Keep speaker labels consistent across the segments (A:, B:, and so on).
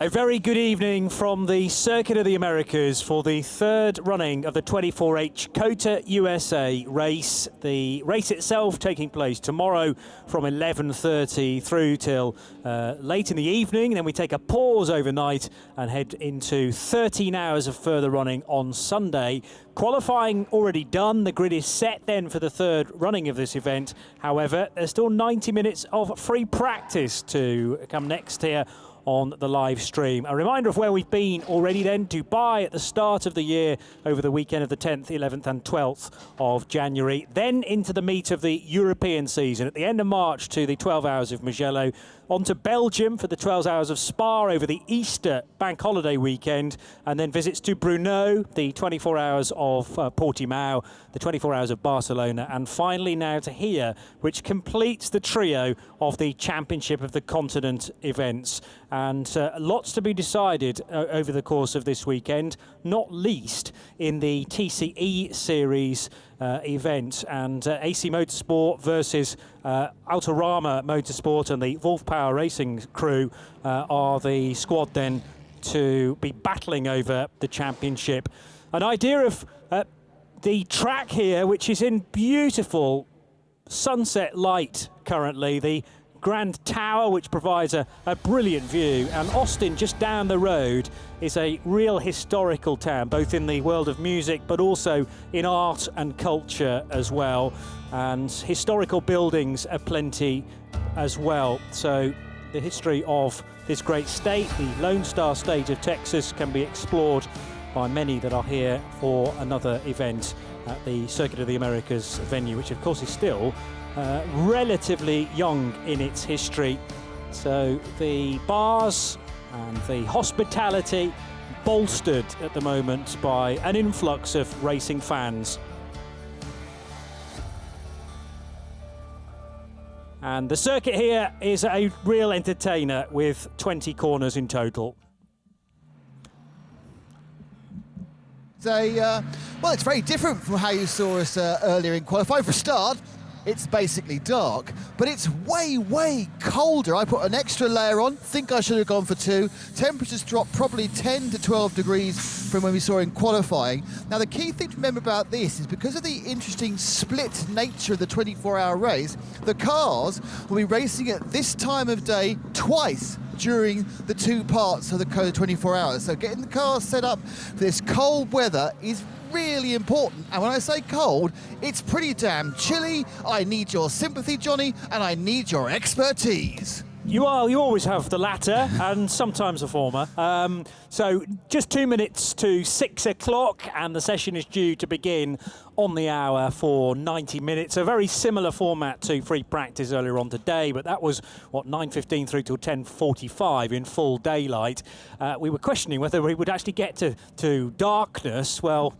A: A very good evening from the Circuit of the Americas for the third running of the 24H COTA USA race. The race itself taking place tomorrow from 11:30 through till late in the evening. Then we take a pause overnight and head into 13 hours of further running on Sunday. Qualifying already done. The grid is set then for the third running of this event. However, there's still 90 minutes of free practice to come next here on the live stream. A reminder of where we've been already then. Dubai at the start of the year over the weekend of the 10th, 11th and 12th of January. Then into the meat of the European season at the end of March to the 12 hours of Mugello. On to Belgium for the 12 hours of Spa over the Easter bank holiday weekend, and then visits to Brno, the 24 hours of Portimao, the 24 hours of Barcelona, and finally now to here, which completes the trio of the Championship of the Continent events. And lots to be decided over the course of this weekend, not least in the TCE series event, and AC Motorsport versus Autorama Motorsport and the Wolf Power Racing crew are the squad then to be battling over the championship. An idea of the track here, which is in beautiful sunset light currently, the Grand Tower, which provides a brilliant view, and Austin just down the road is a real historical town, both in the world of music but also in art and culture as well, and historical buildings aplenty as well. So the history of this great state, the Lone Star State of Texas, can be explored by many that are here for another event at the Circuit of the Americas venue, which of course is still relatively young in its history. So the bars and the hospitality bolstered at the moment by an influx of racing fans. And the circuit here is a real entertainer with 20 corners in total.
B: Well, it's very different from how you saw us earlier in qualifying. For a start, it's basically dark, but it's way, way colder. I put an extra layer on, think I should have gone for 2. Temperatures dropped probably 10 to 12 degrees from when we saw in qualifying. Now, the key thing to remember about this is because of the interesting split nature of the 24-hour race, the cars will be racing at this time of day twice during the 2 parts of the COTA 24 hours. So getting the cars set up for this cold weather is really important, and when I say cold, it's pretty damn chilly. I need your sympathy, Johnny, and I need your expertise.
A: You always have the latter and sometimes the former. So just 2 minutes to 6 o'clock, and the session is due to begin on the hour for 90 minutes. A very similar format to free practice earlier on today, but that was, 9:15 through till 10:45 in full daylight. We were questioning whether we would actually get to darkness. Well,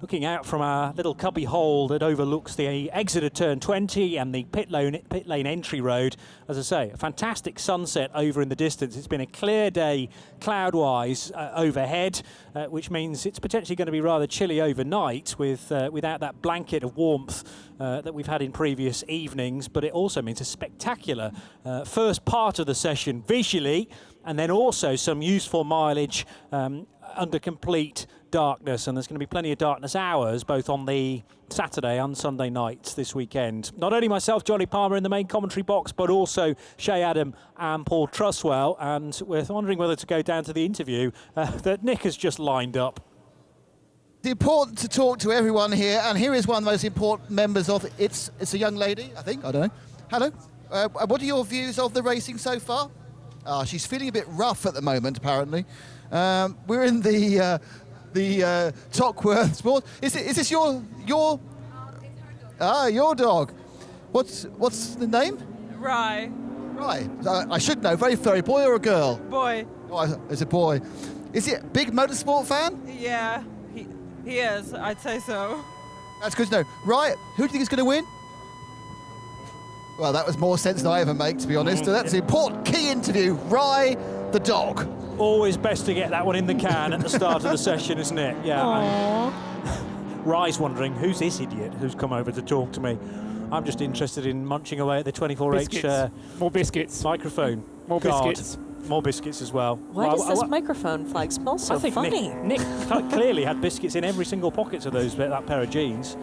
A: looking out from our little cubby hole that overlooks the exit of turn 20 and the pit lane entry road, as I say, a fantastic sunset over in the distance. It's been a clear day cloud-wise overhead, which means it's potentially going to be rather chilly overnight without that blanket of warmth that we've had in previous evenings. But it also means a spectacular first part of the session visually, and then also some useful mileage under complete darkness, and there's going to be plenty of darkness hours both on the Saturday and Sunday nights this weekend. Not only myself, Johnny Palmer, in the main commentary box, but also Shay Adam and Paul Truswell, and we're wondering whether to go down to the interview that Nick has just lined up.
B: It's important to talk to everyone here, and here is one of the most important members of it. It's a young lady, I think. I don't know. Hello. What are your views of the racing so far? She's feeling a bit rough at the moment, apparently. We're in the Tockworth Sport. Is this your? Your dog. What's the name?
C: Rye.
B: Rye. I should know. Very furry. Boy or a girl?
C: Boy.
B: Oh, it's a boy. Is he a big motorsport fan?
C: Yeah, he is. I'd say so.
B: That's good to know. Rye, who do you think is going to win? Well, that was more sense than I ever make, to be honest. So that's the important key interview. Rye, the dog.
A: Always best to get that one in the can at the start of the session, isn't it? Yeah. Rye's wondering, who's this idiot who's come over to talk to me? I'm just interested in munching away at the 24H
D: More biscuits.
A: microphone.
D: More
A: guard.
D: biscuits.
A: more biscuits as well.
D: Why does this microphone flag smell so
A: I think
D: funny?
A: Nick clearly had biscuits in every single pocket of that pair of jeans.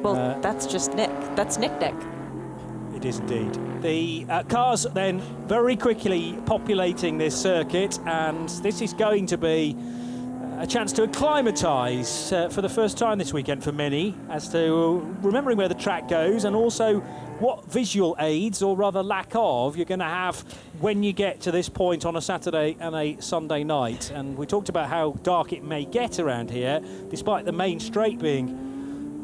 D: Well, that's just Nick. That's Nick.
A: It is indeed. The cars then very quickly populating this circuit, and this is going to be a chance to acclimatise for the first time this weekend for many as to remembering where the track goes and also what visual aids, or rather lack of, you're going to have when you get to this point on a Saturday and a Sunday night. And we talked about how dark it may get around here, despite the main straight being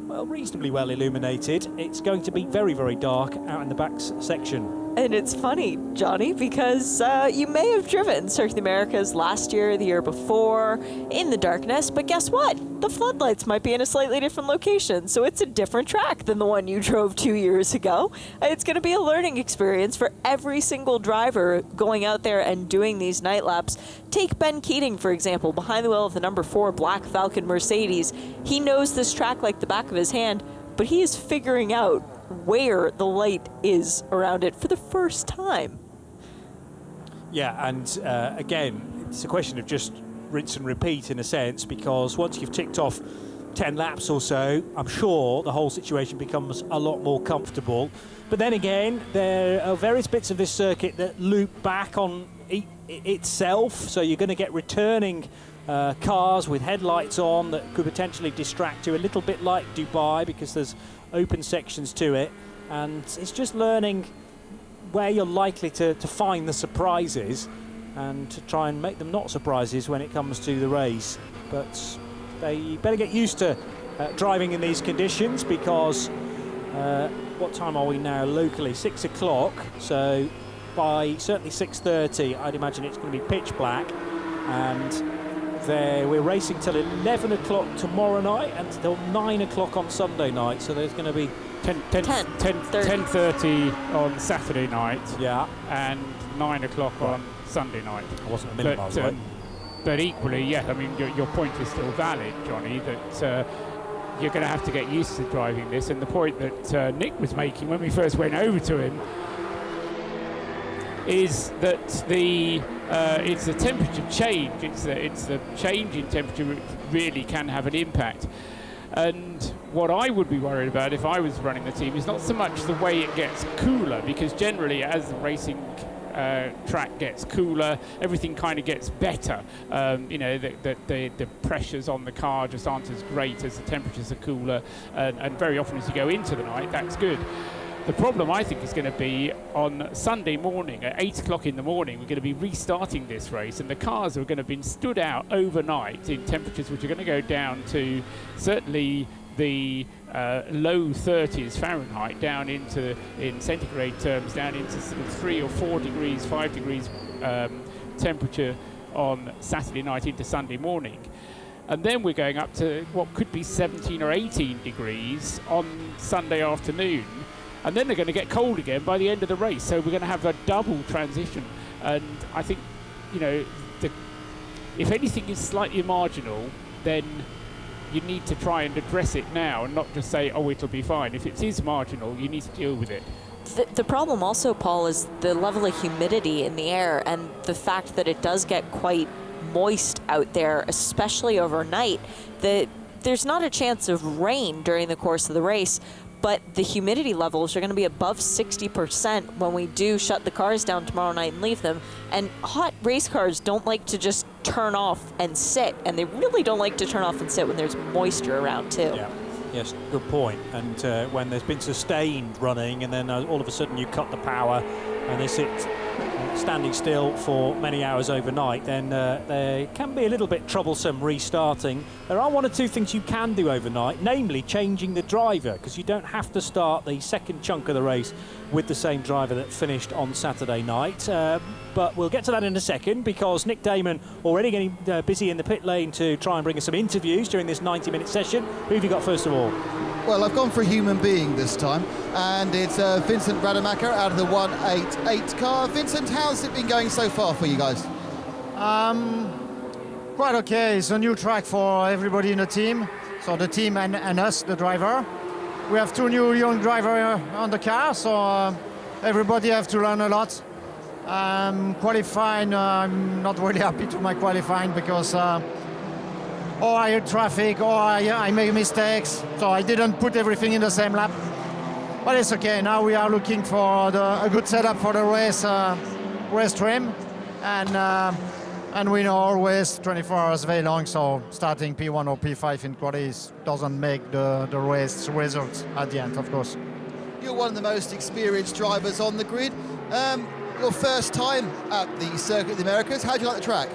A: reasonably well illuminated. It's going to be very, very dark out in the back section.
D: And it's funny, Johnny, because you may have driven Circuit of the Americas last year, the year before, in the darkness, but guess what? The floodlights might be in a slightly different location, so it's a different track than the one you drove 2 years ago. It's going to be a learning experience for every single driver going out there and doing these night laps. Take Ben Keating, for example, behind the wheel of the number 4 Black Falcon Mercedes. He knows this track like the back of his hand, but he is figuring out where the light is around it for the first time.
A: Yeah, and again, it's a question of just rinse and repeat in a sense, because once you've ticked off 10 laps or so, I'm sure the whole situation becomes a lot more comfortable. But then again, there are various bits of this circuit that loop back on itself, so you're going to get returning cars with headlights on that could potentially distract you, a little bit like Dubai, because there's open sections to it, and it's just learning where you're likely to find the surprises and to try and make them not surprises when it comes to the race. But they better get used to driving in these conditions, because what time are we now locally? 6 o'clock, so by certainly 6:30 I'd imagine it's going to be pitch black, and we're racing till 11 o'clock tomorrow night and till 9 o'clock on Sunday night, so there's going to be
E: 10:30 on Saturday night,
A: yeah,
E: and 9 o'clock on Sunday night.
A: I wasn't a million miles away.
E: But equally, yeah, I mean, your point is still valid, Johnny, that you're going to have to get used to driving this. And the point that Nick was making when we first went over to him is that it's the temperature change. It's the change in temperature which really can have an impact. And what I would be worried about if I was running the team is not so much the way it gets cooler, because generally as the racing track gets cooler, everything kind of gets better. The pressures on the car just aren't as great as the temperatures are cooler, and very often as you go into the night, that's good. The problem, I think, is going to be on Sunday morning at 8 o'clock in the morning. We're going to be restarting this race, and the cars are going to have been stood out overnight in temperatures which are going to go down to certainly the low 30s Fahrenheit, down into, in centigrade terms, down into sort of 3 or 4 degrees, 5 degrees temperature on Saturday night into Sunday morning. And then we're going up to what could be 17 or 18 degrees on Sunday afternoon. And then they're going to get cold again by the end of the race. So we're going to have a double transition. And I think, if anything is slightly marginal, then you need to try and address it now and not just say, oh, it'll be fine. If it is marginal, you need to deal with it.
D: The problem also, Paul, is the level of humidity in the air and the fact that it does get quite moist out there, especially overnight. There's not a chance of rain during the course of the race, but the humidity levels are going to be above 60% when we do shut the cars down tomorrow night and leave them. And hot race cars don't like to just turn off and sit, and they really don't like to turn off and sit when there's moisture around too.
A: Yeah. Yes, good point. And when there's been sustained running, and then all of a sudden you cut the power and they sit standing still for many hours overnight, then there can be a little bit troublesome restarting. There are one or two things you can do overnight, namely changing the driver, because you don't have to start the second chunk of the race with the same driver that finished on Saturday night. But we'll get to that in a second, because Nick Damon already getting busy in the pit lane to try and bring us some interviews during this 90-minute session. Who have you got first of all?
B: Well, I've gone for a human being this time, and it's Vincent Rademacher out of the 188 car. Vincent, how's it been going so far for you guys?
F: Quite okay. It's a new track for everybody in the team, so the team and us, the driver. We have 2 new young drivers on the car, so everybody have to learn a lot. Qualifying, I'm not really happy to my qualifying because or I had traffic, or I made mistakes, so I didn't put everything in the same lap. But it's okay. Now we are looking for a good setup for the race trim, and we know always 24 hours very long. So starting P1 or P5 in qualies doesn't make the race results at the end, of course.
B: You're one of the most experienced drivers on the grid. Your first time at the Circuit of the Americas. How do you like the track?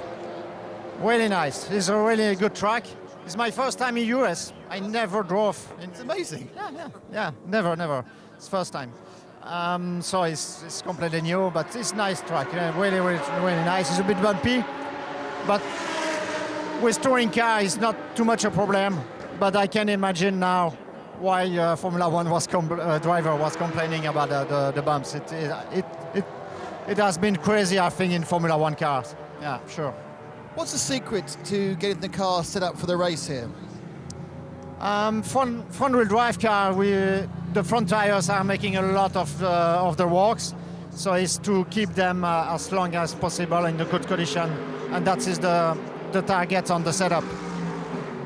F: Really nice. It's a really good track. It's my first time in US. I never drove.
B: It's amazing.
F: Yeah, never. It's first time. So it's completely new, but it's nice track. Yeah, really nice. It's a bit bumpy, but with touring car, it's not too much a problem. But I can imagine now why Formula One driver was complaining about the bumps. It has been crazy, I think, in Formula One cars. Yeah, sure.
B: What's the secret to getting the car set up for the race here?
F: Front-wheel drive car, the front tires are making a lot of the works, so it's to keep them as long as possible in a good condition, and that is the target on the setup.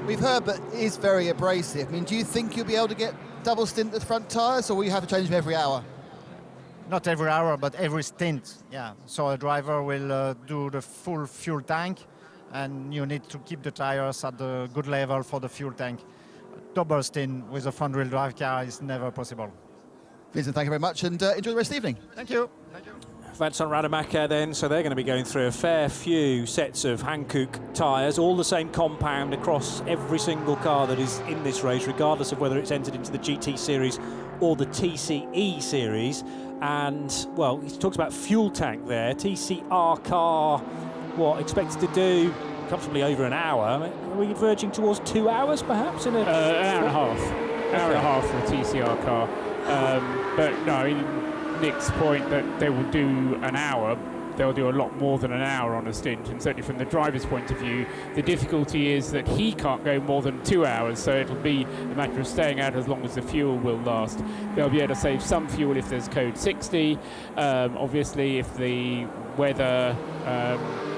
B: We've heard that it is very abrasive. I mean, do you think you'll be able to get double stint the front tires, or will you have to change them every hour?
F: Not every hour, but every stint, yeah. So a driver will do the full fuel tank, and you need to keep the tires at the good level for the fuel tank. Double stint with a front-wheel drive car is never possible.
B: Vincent, thank you very much, and enjoy the rest of the evening.
F: Thank you.
A: Vincent Rademacher then, so they're going to be going through a fair few sets of Hankook tyres, all the same compound across every single car that is in this race, regardless of whether it's entered into the GT Series or the TCE Series. And, well, he talks about fuel tank there. TCR car, expected to do comfortably over an hour. I mean, are we verging towards 2 hours, perhaps? In
E: an hour and a half. Hour and a half for a TCR car. But no, Nick's point that they will do an hour, they'll do a lot more than an hour on a stint, and certainly from the driver's point of view, the difficulty is that he can't go more than 2 hours, so it'll be a matter of staying out as long as the fuel will last. They'll be able to save some fuel if there's code 60. Obviously, if the weather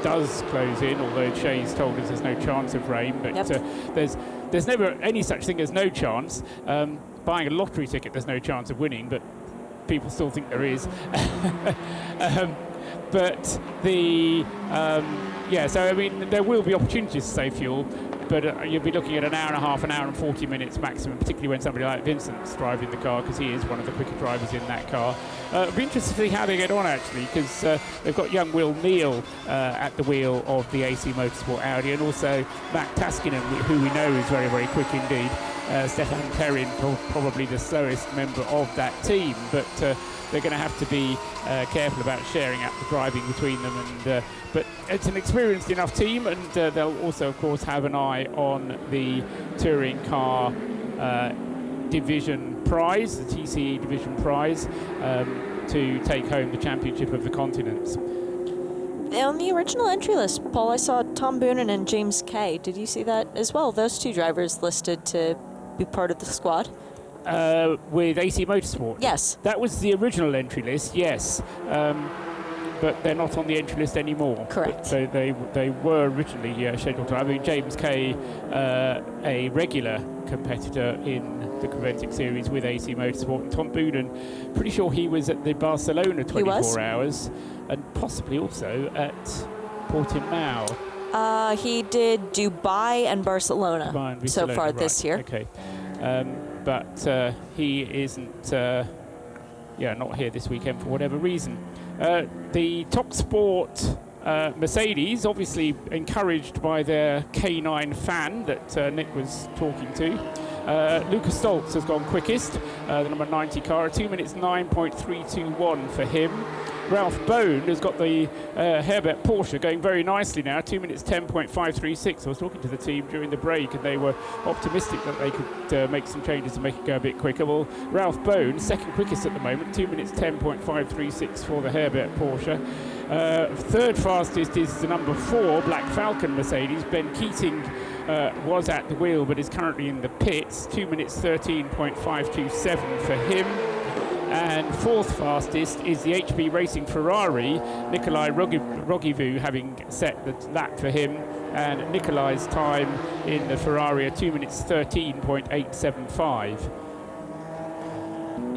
E: does close in, although Shay's told us there's no chance of rain, but there's never any such thing as no chance. Buying a lottery ticket, there's no chance of winning, but people still think there is. But so I mean, there will be opportunities to save fuel, but you'll be looking at an hour and a half, an hour and 40 minutes maximum, particularly when somebody like Vincent's driving the car, because he is one of the quicker drivers in that car. It'll be interesting to see how they get on, actually, because they've got young Will Neal at the wheel of the AC Motorsport Audi, and also Matt Taskinen, who we know is very, very quick indeed. Stefan Perrin, probably the slowest member of that team, but they're going to have to be careful about sharing out the driving between them. And but it's an experienced enough team, and they'll also, of course, have an eye on the touring car division prize, the TCE division prize, to take home the championship of the continents.
D: On the original entry list, Paul, I saw Tom Boonen and James Kay. Did you see that as well? Those two drivers listed to be part of the squad.
E: With AC Motorsport?
D: Yes.
E: That was the original entry list, yes. But they're not on the entry list anymore.
D: Correct.
E: So they were originally scheduled to. I mean, James Kay, a regular competitor in the Creventic series with AC Motorsport, and Tom Boonen, pretty sure he was at the Barcelona 24 hours, and possibly also at Portimao.
D: He did Dubai and Barcelona, so far
E: right.
D: this year.
E: Okay. But he isn't, not here this weekend for whatever reason. The Top Sport Mercedes, obviously encouraged by their K9 fan that Nick was talking to. Lucas Stoltz has gone quickest, the number 90 car, 2 minutes 9.321 for him. Ralph Bone has got the Herbert Porsche going very nicely now, 2 minutes 10.536. I was talking to the team during the break, and they were optimistic that they could make some changes to make it go a bit quicker. Well, Ralph Bone, second quickest at the moment, 2 minutes 10.536 for the Herbert Porsche. Third fastest is the number 4 Black Falcon Mercedes. Ben Keating was at the wheel but is currently in the pits, 2 minutes 13.527 for him. And fourth fastest is the HB Racing Ferrari, Nikolai Rogivu having set the lap for him, and Nikolai's time in the Ferrari are 2 minutes 13.875.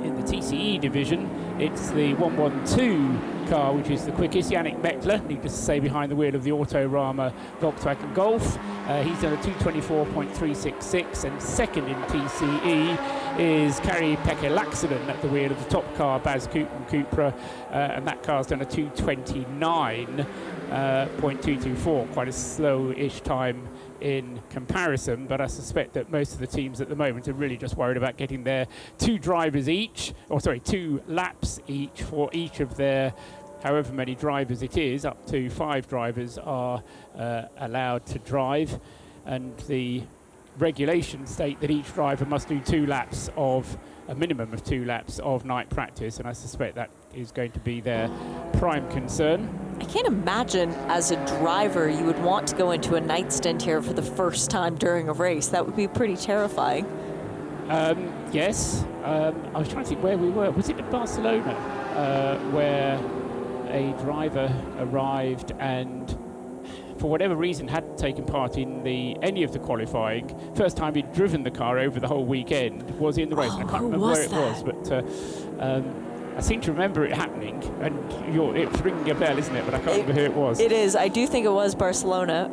E: In the TCE division, it's the 112 car which is the quickest. Yannick Meckler, needless to say, behind the wheel of the Autorama Volkswagen Golf. He's done a 224.366, and second in TCE is Kari-Pekka Laaksonen at the wheel of the top car, Baz Cupra, and that car's done a 229.224, quite a slow-ish time in comparison, but I suspect that most of the teams at the moment are really just worried about getting their two laps each for each of their however many drivers it is. Up to 5 drivers are allowed to drive, and the regulations state that each driver must do a minimum of 2 laps of night practice, and I suspect that is going to be their prime concern.
D: I can't imagine as a driver you would want to go into a night stint here for the first time during a race. That would be pretty terrifying.
E: Yes. I was trying to think where we were. Was it in Barcelona where a driver arrived and for whatever reason hadn't taken part in any of the qualifying? First time he'd driven the car over the whole weekend was in the race. I can't remember where it was, but I seem to remember it happening, and it's ringing a bell, isn't it? But I can't remember who it was.
D: It is. I do think it was Barcelona.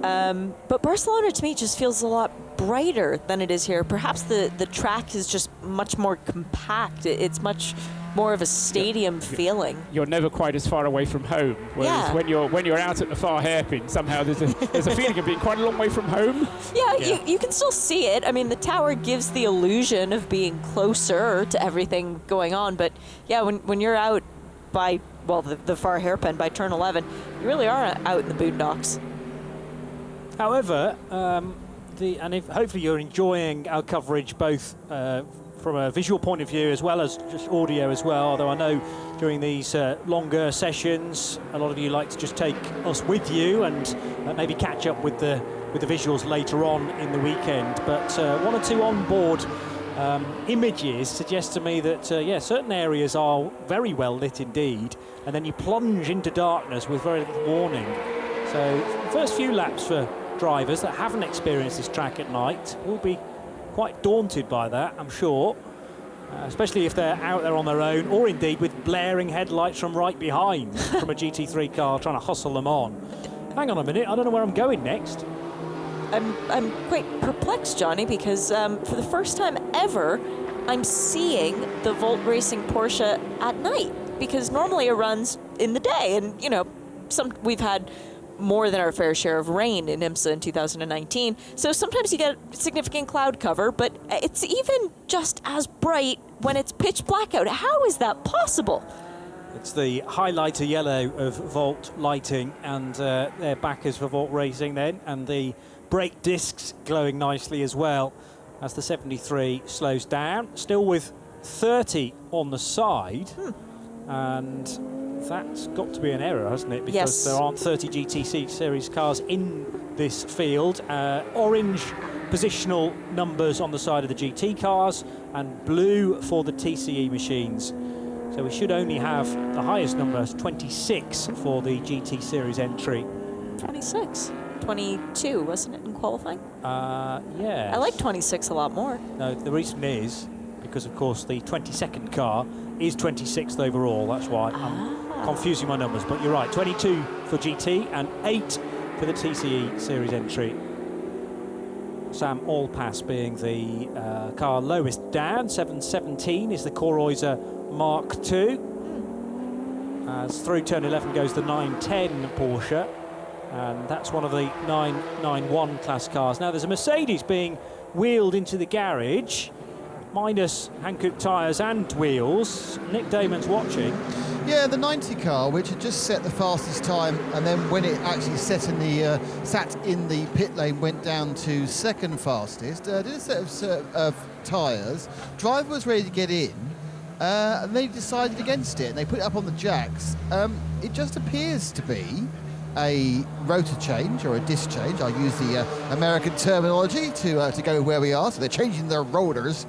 D: But Barcelona, to me, just feels a lot brighter than it is here. Perhaps the track is just much more compact. It's much more of a stadium feeling.
E: You're never quite as far away from home. Whereas when you're out at the far hairpin, somehow there's a feeling of being quite a long way from home.
D: Yeah. You can still see it. I mean, the tower gives the illusion of being closer to everything going on. But yeah, when you're out by, the far hairpin by turn 11, you really are out in the boondocks.
A: However, hopefully you're enjoying our coverage both from a visual point of view as well as just audio as well, although I know during these longer sessions a lot of you like to just take us with you and maybe catch up with the visuals later on in the weekend. But one or two on-board images suggest to me that certain areas are very well lit indeed, and then you plunge into darkness with very little warning. So the first few laps for drivers that haven't experienced this track at night will be quite daunted by that, I'm sure, especially if they're out there on their own, or indeed with blaring headlights from right behind from a GT3 car trying to hustle them on. Hang on a minute, I don't know where I'm going next.
D: I'm quite perplexed, Johnny, because for the first time ever, I'm seeing the Volt Racing Porsche at night, because normally it runs in the day, and we've had more than our fair share of rain in IMSA in 2019. So sometimes you get significant cloud cover, but it's even just as bright when it's pitch black out. How is that possible?
A: It's the highlighter yellow of Volt lighting and their backers for Volt Racing then, and the brake discs glowing nicely as well as the 73 slows down, still with 30 on the side. And that's got to be an error, hasn't it? Because there aren't 30 GTC series cars in this field. Orange positional numbers on the side of the GT cars and blue for the TCE machines. So we should only have the highest number, 26 for the GT series entry.
D: 26. 22, wasn't it, in qualifying?
A: Yeah.
D: I like 26 a lot more.
A: No, the reason is because, of course, the 22nd car is 26th overall. That's why I'm confusing my numbers. But you're right, 22 for GT and 8 for the TCE series entry. Sam Allpass being the car lowest down. 717 is the Coroiser Mark II. As through turn 11 goes the 910 Porsche. And that's one of the 991 class cars. Now there's a Mercedes being wheeled into the garage, minus Hankook tyres and wheels. Nick Damon's watching.
B: Yeah, the 90 car, which had just set the fastest time, and then when it actually sat in the pit lane, went down to second fastest. Did a set of tyres. Driver was ready to get in, and they decided against it, and they put it up on the jacks. It just appears to be a rotor change or a disc change. I'll use the American terminology to go where we are. So they're changing their rotors,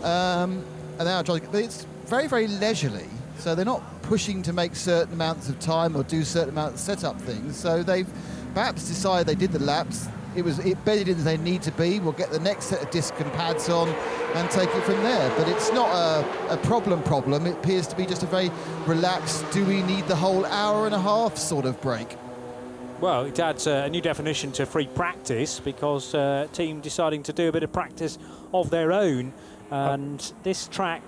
B: and now it's very, very leisurely. So they're not pushing to make certain amounts of time or do certain amounts of setup things. So they've perhaps decided they did the laps. It bedded in as they need to be. We'll get the next set of disc and pads on and take it from there. But it's not a problem. It appears to be just a very relaxed, do we need the whole hour and a half sort of break?
A: Well, it adds a new definition to free practice because team deciding to do a bit of practice of their own. And this track,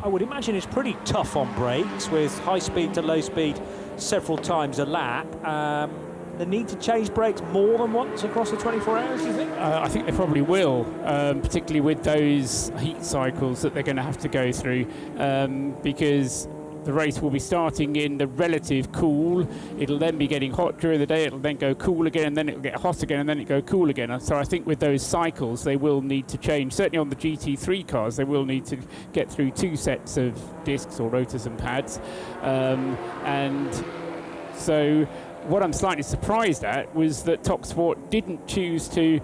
A: I would imagine, is pretty tough on brakes with high speed to low speed several times a lap. They need to change brakes more than once across the 24 hours, do you think?
E: I think they probably will, particularly with those heat cycles that they're going to have to go through, because the race will be starting in the relative cool. It'll then be getting hot during the day. It'll then go cool again, and then it'll get hot again, and then it'll go cool again. And so I think with those cycles, they will need to change. Certainly on the GT3 cars, they will need to get through 2 sets of discs or rotors and pads. And so what I'm slightly surprised at was that Top Sport didn't choose to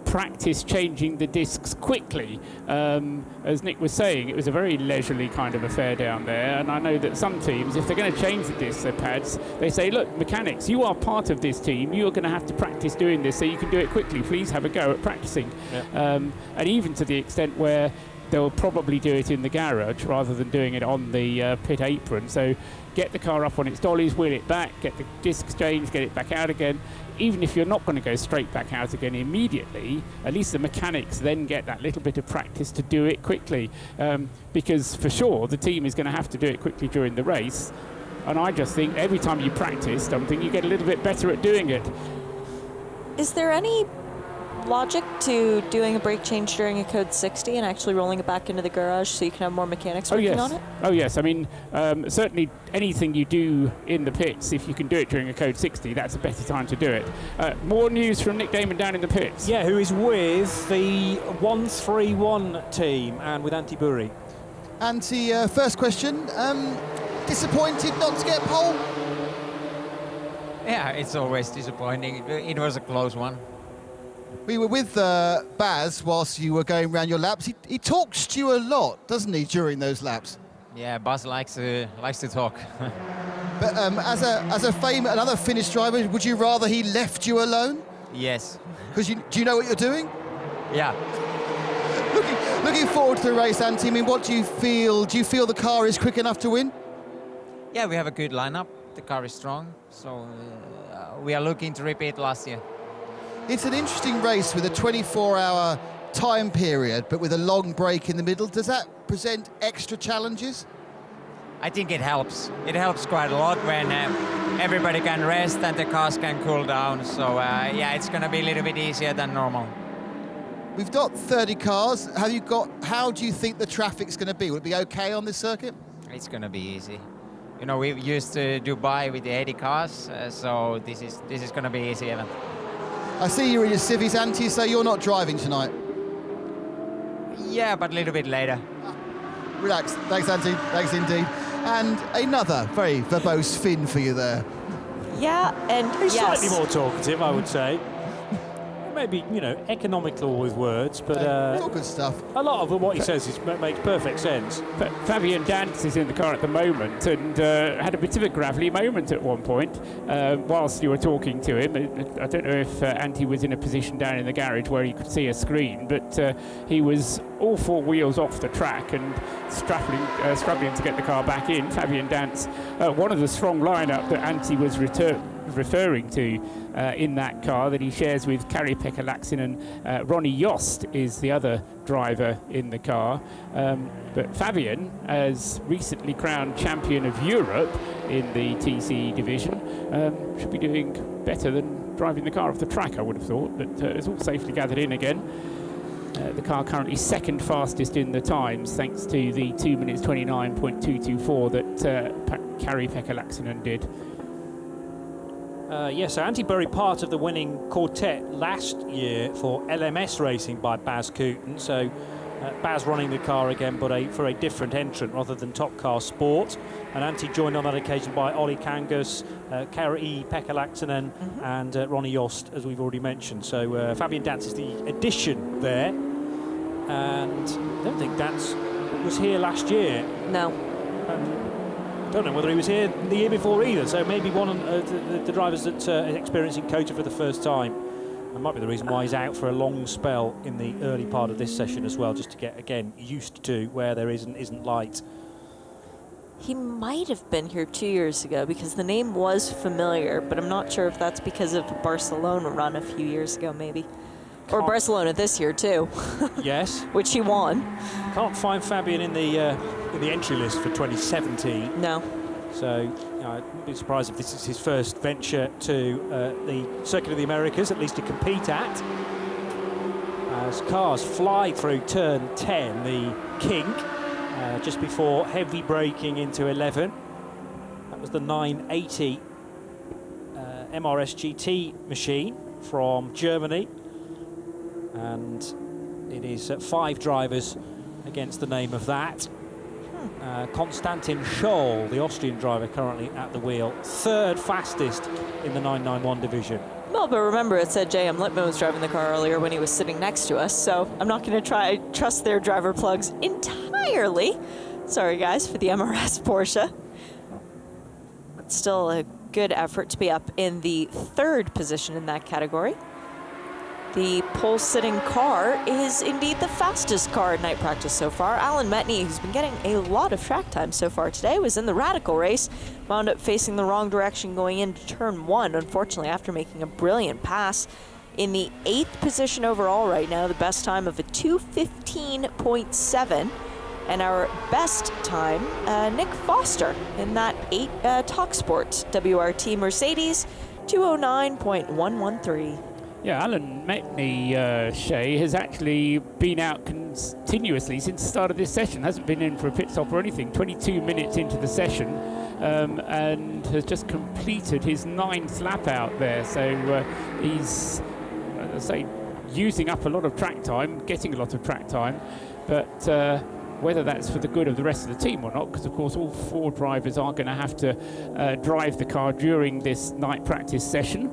E: practice changing the discs quickly. As Nick was saying, it was a very leisurely kind of affair down there, and I know that some teams, if they're going to change the discs, their pads, they say, look, mechanics, you are part of this team, you're going to have to practice doing this so you can do it quickly. Please have a go at practicing. Yeah. And even to the extent where they'll probably do it in the garage rather than doing it on the pit apron. So get the car up on its dollies, wheel it back, get the discs changed, get it back out again. Even if you're not going to go straight back out again immediately, at least the mechanics then get that little bit of practice to do it quickly. Because for sure, the team is going to have to do it quickly during the race. And I just think every time you practice something, you get a little bit better at doing it.
D: Is there any logic to doing a brake change during a code 60 and actually rolling it back into the garage so you can have more mechanics working on it?
E: Oh yes, I mean certainly anything you do in the pits, if you can do it during a code 60, that's a better time to do it. More news from Nick Damon down in the pits.
A: Yeah, who is with the 131 team and with Antti Buri.
B: Antti, first question, disappointed not to get pole?
G: Yeah, it's always disappointing. It was a close one.
B: We were with Baz whilst you were going around your laps. He talks to you a lot, doesn't he, during those laps?
G: Yeah, Baz likes to talk.
B: But as another Finnish driver, would you rather he left you alone?
G: Yes.
B: Because do you know what you're doing?
G: Yeah.
B: Looking forward to the race, Antti. I mean, what do you feel? Do you feel the car is quick enough to win?
G: Yeah, we have a good lineup. The car is strong, so we are looking to repeat last year.
B: It's an interesting race with a 24-hour time period, but with a long break in the middle. Does that present extra challenges?
G: I think it helps. It helps quite a lot when everybody can rest and the cars can cool down. So yeah, it's going to be a little bit easier than normal.
B: We've got 30 cars. How do you think the traffic's going to be? Will it be okay on this circuit?
G: It's going to be easy. You know, we used to Dubai with the 80 cars, so this is going to be easy event.
B: I see you're in your civvies, Antti, so you're not driving tonight?
G: Yeah, but a little bit later.
B: Relax. Thanks, Antti. Thanks indeed. And another very verbose Finn for you there.
D: Yeah, and
A: He's
D: yes.
A: slightly more talkative, I would say. Maybe, economical with words, but
B: It's all good stuff.
A: a lot of what he says makes perfect sense.
E: But Fabian Dance is in the car at the moment and had a bit of a gravelly moment at one point whilst you were talking to him. I don't know if Antti was in a position down in the garage where he could see a screen, but he was all 4 wheels off the track and struggling to get the car back in. Fabian Dance, one of the strong lineup that Antti was referring to in that car that he shares with Kari-Pekka Laaksonen and Ronnie Yost is the other driver in the car. But Fabian, as recently crowned champion of Europe in the TCE division, should be doing better than driving the car off the track, I would have thought, but it's all safely gathered in again. The car currently second fastest in the times, thanks to the 2 minutes 29.224 that Kari-Pekka Laaksonen did.
A: Yes, so Antti Buri, part of the winning quartet last year for LMS racing by Baz Keating. So Baz running the car again, but for a different entrant rather than Top Car Sport. And Antti joined on that occasion by Ollie Kangas, Kari-Pekka Laaksonen and Ronnie Yost, as we've already mentioned. So Fabian Dance is the addition there. And I don't think Dance was here last year.
D: No.
A: Don't know whether he was here the year before either, so maybe one of the drivers that are experiencing COTA for the first time. That might be the reason why he's out for a long spell in the early part of this session as well, just to get, again, used to where there isn't light.
D: He might have been here 2 years ago because the name was familiar, but I'm not sure if that's because of the Barcelona run a few years ago, maybe. Or Barcelona this year, too.
A: Yes.
D: Which he won.
A: Can't find Fabian in the entry list for 2017.
D: No.
A: So I wouldn't be surprised if this is his first venture to the Circuit of the Americas, at least to compete at. As cars fly through turn 10, the kink, just before heavy braking into 11. That was the 980 MRS GT machine from Germany. And it is 5 drivers against the name of that. Konstantin Scholl, the Austrian driver, currently at the wheel, 3rd fastest in the 991 division.
D: Well, but remember, it said J.M. Lippmann was driving the car earlier when he was sitting next to us, so I'm not going to trust their driver plugs entirely. Sorry, guys, for the MRS Porsche. But still a good effort to be up in the 3rd position in that category. The pole-sitting car is indeed the fastest car at night practice so far. Alan Metney, who's been getting a lot of track time so far today, was in the Radical race, wound up facing the wrong direction going into turn 1, unfortunately, after making a brilliant pass. In the 8th position overall right now, the best time of a 2:15.7. And our best time, Nick Foster in that 8 TalkSport WRT Mercedes, 209.113.
E: Yeah, Alan Metney, Shay, has actually been out continuously since the start of this session. Hasn't been in for a pit stop or anything. 22 minutes into the session, and has just completed his 9th lap out there. So he's, as I say, using up a lot of track time, getting a lot of track time. But whether that's for the good of the rest of the team or not, because of course all 4 drivers are going to have to drive the car during this night practice session.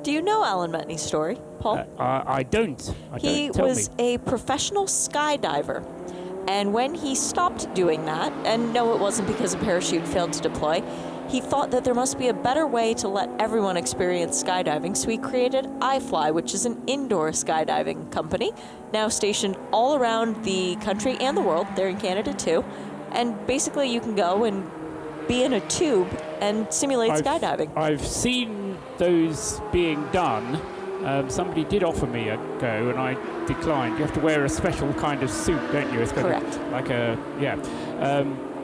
D: Do you know Alan Metney's story, Paul?
E: I don't.
D: He was a professional skydiver. And when he stopped doing that, and no, it wasn't because a parachute failed to deploy, he thought that there must be a better way to let everyone experience skydiving, so he created iFly, which is an indoor skydiving company, now stationed all around the country and the world, they're in Canada too. And basically you can go and be in a tube and simulate skydiving.
E: I've seen those being done. Somebody did offer me a go and I declined. You have to wear a special kind of suit, don't you? It's kind
D: Correct.
E: of like a, yeah.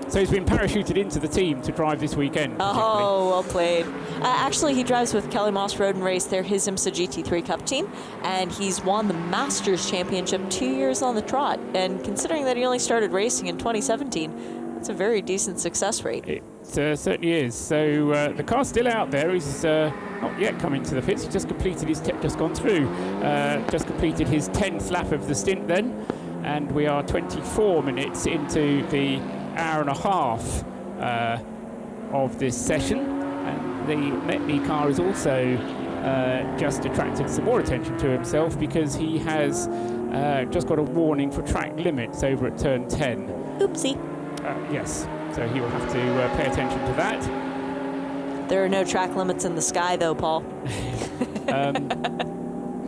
E: So he's been parachuted into the team to drive this weekend.
D: Oh, well played. Actually, he drives with Kelly Moss Road and Race. They're his IMSA GT3 Cup team, and he's won the Masters Championship 2 years on the trot. And considering that he only started racing in 2017, that's a very decent success rate.
E: It certainly is. So the car's still out there. He's not yet coming to the pits. He just completed his just gone through. Just completed his 10th lap of the stint then, and we are 24 minutes into the hour and a half of this session. And the Metney car is also just attracted some more attention to himself because he has just got a warning for track limits over at turn 10.
D: Oopsie.
E: Yes, so he will have to pay attention to that.
D: There are no track limits in the sky, though, Paul.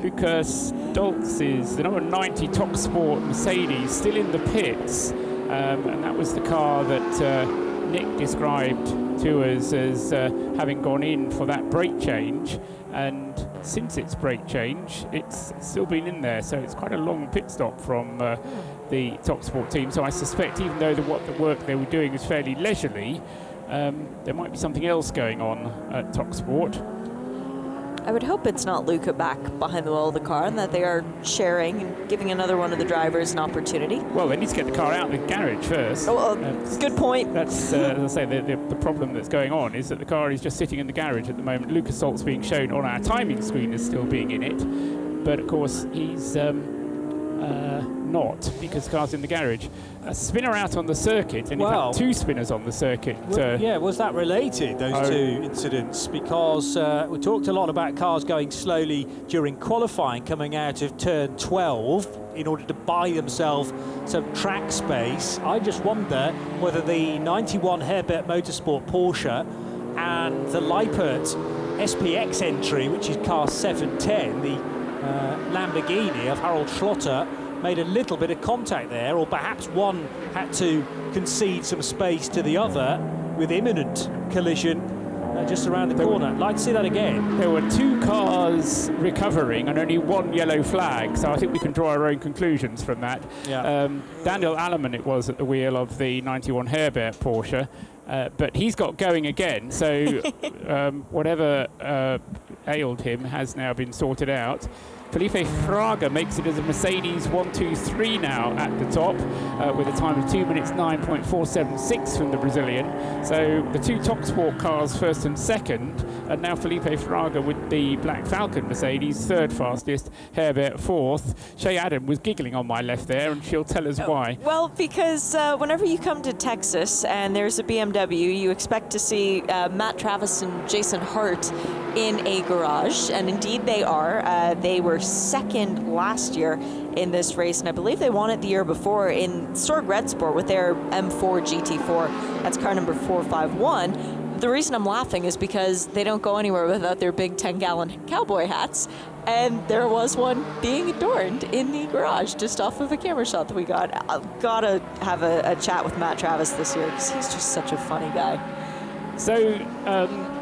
E: Lucas Stoltz is the number 90 TalkSport Mercedes, still in the pits. And that was the car that Nick described to us as having gone in for that brake change. And since its brake change, it's still been in there. So it's quite a long pit stop from the TalkSport team. So I suspect even though the work they were doing was fairly leisurely, there might be something else going on at TalkSport.
D: I would hope it's not Luca back behind the wheel of the car and that they are sharing and giving another one of the drivers an opportunity.
E: Well, they need to get the car out of the garage first.
D: Good point.
E: That's, as I say, the problem that's going on is that the car is just sitting in the garage at the moment. Lucas Stoltz being shown on our timing screen as still being in it. But, of course, he's not because the car's in the garage. A spinner out on the circuit, and in
A: Well,
E: fact 2 spinners on the circuit.
A: Was that related, those two incidents? Because we talked a lot about cars going slowly during qualifying, coming out of turn 12 in order to buy themselves some track space. I just wonder whether the 91 Herbert Motorsport Porsche and the Lippert SPX entry, which is car 710, the Lamborghini of Harald Schlotter, made a little bit of contact there, or perhaps one had to concede some space to the other with imminent collision just around the corner. I'd like to see that again.
E: There were 2 cars recovering and only 1 yellow flag, so I think we can draw our own conclusions from that.
A: Yeah.
E: Daniel Alleman it was at the wheel of the 91 Herbert Porsche, but he's got going again, so whatever ailed him has now been sorted out. Felipe Fraga makes it as a Mercedes 1-2-3 now at the top with a time of 2 minutes 9.476 from the Brazilian. So the 2 top sport cars first and second, and now Felipe Fraga with the Black Falcon Mercedes third fastest, Herbert fourth. Shay Adam was giggling on my left there, and she'll tell us why.
D: Well, because whenever you come to Texas and there's a BMW, you expect to see Matt Travis and Jason Hart in a garage, and indeed they are. They were second last year in this race, and I believe they won it the year before in Sorg Red Sport with their M4 GT4. That's car number 451. The reason I'm laughing is because they don't go anywhere without their big 10-gallon cowboy hats, and there was one being adorned in the garage just off of a camera shot that we got. I've got to have a chat with Matt Travis this year because he's just such a funny guy.
E: So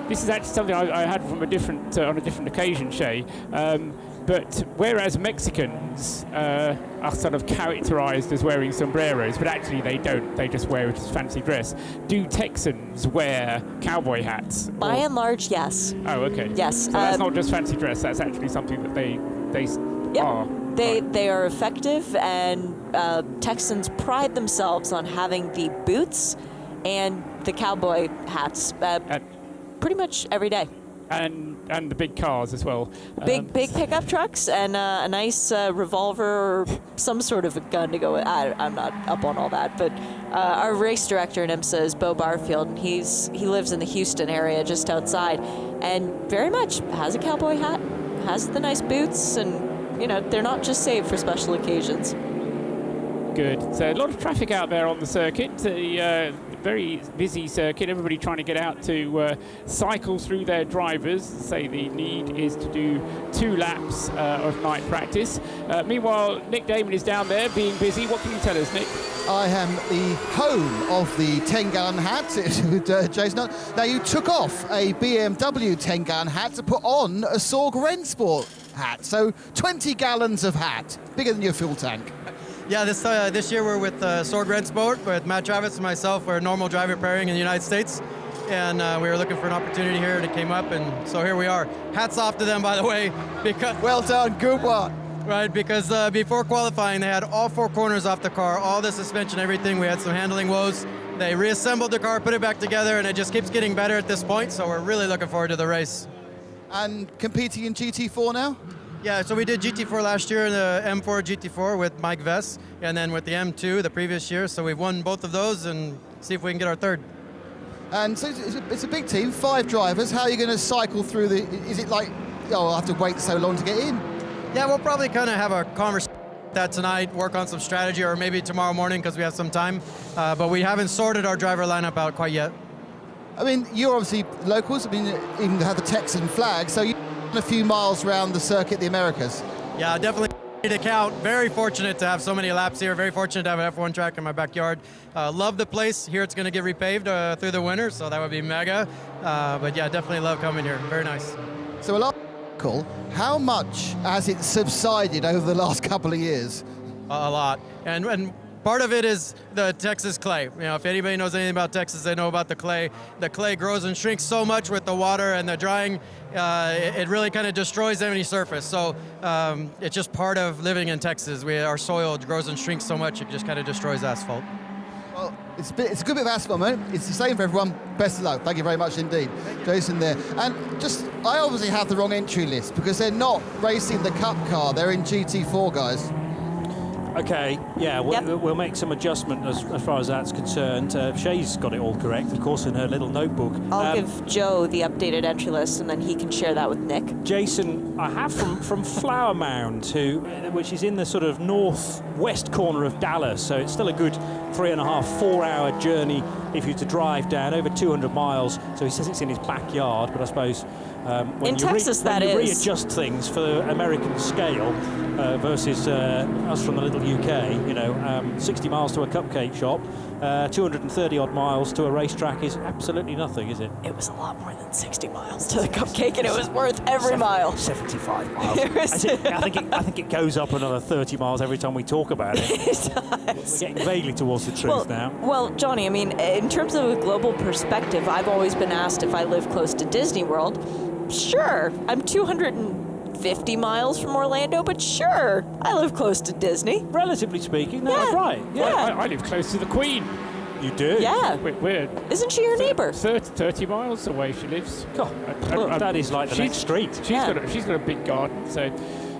E: this is actually something I had from a different on a different occasion, Shay. But whereas Mexicans are sort of characterized as wearing sombreros, but actually they don't, they just wear it as fancy dress, do Texans wear cowboy hats?
D: By and large, yes.
E: Oh, okay.
D: Yes.
E: So that's not just fancy dress, that's actually something that they are.
D: They are effective, and Texans pride themselves on having the boots and the cowboy hats pretty much every day.
E: And the big cars as well.
D: Big pickup trucks and a nice revolver or some sort of a gun to go with. I'm not up on all that, but our race director in IMSA is Bo Barfield, and he lives in the Houston area just outside, and very much has a cowboy hat, has the nice boots, and they're not just saved for special occasions.
E: Good. So a lot of traffic out there on the circuit. Very busy circuit, everybody trying to get out to cycle through their drivers. Say the need is to do 2 laps of night practice. Meanwhile, Nick Damon is down there being busy. What can you tell us, Nick?
B: I am the home of the 10-gallon hat with Jason. Now, you took off a BMW 10-gallon hat to put on a Sorg Rennsport hat. So 20 gallons of hat, bigger than your fuel tank.
H: Yeah, this year we're with Sorg Rennsport, with Matt Travis and myself. We're a normal driver pairing in the United States, and we were looking for an opportunity here, and it came up, and so here we are. Hats off to them, by the way, because
B: well done, good one.
H: Right, because before qualifying, they had all 4 corners off the car, all the suspension, everything. We had some handling woes. They reassembled the car, put it back together, and it just keeps getting better at this point. So we're really looking forward to the race.
B: And competing in GT4 now?
H: Yeah, so we did GT4 last year, the M4 GT4 with Mike Vess, and then with the M2 the previous year. So we've won both of those, and see if we can get our third.
B: And so it's a big team, 5 drivers. How are you going to cycle through the? Is it like, I'll have to wait so long to get in?
H: Yeah, we'll probably kind of have a conversation about that tonight, work on some strategy, or maybe tomorrow morning because we have some time. But we haven't sorted our driver lineup out quite yet.
B: I mean, you're obviously locals. I mean, even have the Texan flag, so you a few miles around the circuit, the Americas.
H: Yeah, definitely to count. Very fortunate to have so many laps here. Very fortunate to have an F1 track in my backyard. Love the place. Here it's going to get repaved through the winter, so that would be mega. But yeah, definitely love coming here. Very nice.
B: So a lot. How much has it subsided over the last couple of years?
H: A lot. And part of it is the Texas clay. If anybody knows anything about Texas, they know about the clay. The clay grows and shrinks so much with the water and the drying. It really kind of destroys any surface. So it's just part of living in Texas. Our soil grows and shrinks so much, it just kind of destroys asphalt.
B: Well, it's a good bit of asphalt, mate. It's the same for everyone. Best of luck. Thank you very much indeed. Jason there. And I obviously have the wrong entry list because they're not racing the Cup car. They're in GT4, guys.
A: Okay, yeah, we'll make some adjustment as far as that's concerned. Shay's got it all correct, of course, in her little notebook.
D: I'll give Joe the updated entry list, and then he can share that with Nick.
A: Jason, I have from Flower Mound, which is in the sort of northwest corner of Dallas, so it's still a good 3.5-4 hour journey if you're to drive down, over 200 miles. So he says it's in his backyard, but I suppose when
D: in Texas,
A: when you readjust things for the American scale versus us from the little UK, 60 miles to a cupcake shop, 230 odd miles to a racetrack is absolutely nothing, is it?
D: It was a lot more than 60 miles to the cupcake, and it was worth every mile.
A: 75 miles. I think it goes up another 30 miles every time we talk about it.
D: It does.
A: We're getting vaguely towards the truth now.
D: Well, Johnny, I mean, in terms of a global perspective, I've always been asked if I live close to Disney World. Sure, I'm 250 miles from Orlando, but sure, I live close to Disney.
A: Relatively speaking, that's right.
D: Yeah.
E: I live close to the Queen.
A: You do?
D: Yeah.
E: We're
D: Isn't she your neighbor?
E: 30 miles away she lives.
A: God, that is like the next street.
E: She's got a big garden, so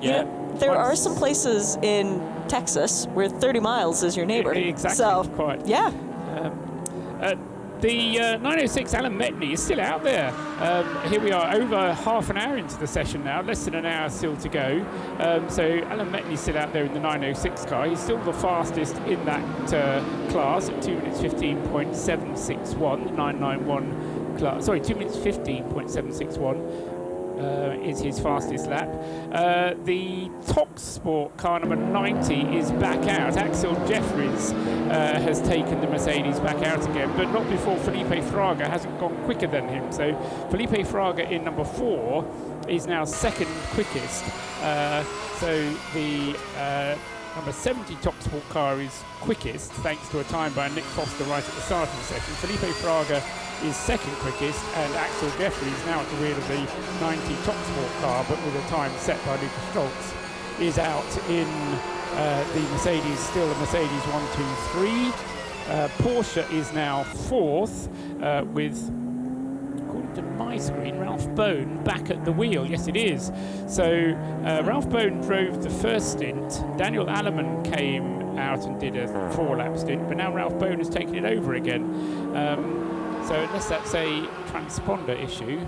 A: yeah.
D: There are some places in Texas where 30 miles is your neighbor.
E: Exactly.
D: So,
E: quite.
D: Yeah.
E: The 906 Alan Metney is still out there. Here we are, over half an hour into the session now, less than an hour still to go. So Alan Metney's still out there in the 906 car. He's still the fastest in that class at 2 minutes 15.761, 991 class. Sorry, 2 minutes 15.761. Is his fastest lap. The top sport car number 90 is back out. Axel Jeffries has taken the Mercedes back out again, but not before Felipe Fraga hasn't gone quicker than him. So Felipe Fraga in number 4 is now second quickest. So the number 70 top sport car is quickest, thanks to a time by Nick Foster right at the start of the session. Felipe Fraga is second quickest, and Axel Jeffries, now at the wheel of the 90 top sport car, but with a time set by Lucas Stoltz, is out in the Mercedes, still a Mercedes 123. Porsche is now fourth with, according to my screen, Ralph Bone back at the wheel. Yes, it is. So Ralph Bone drove the first stint. Daniel Alleman came out and did a 4-lap stint, but now Ralph Bone has taken it over again. So unless that's a transponder issue,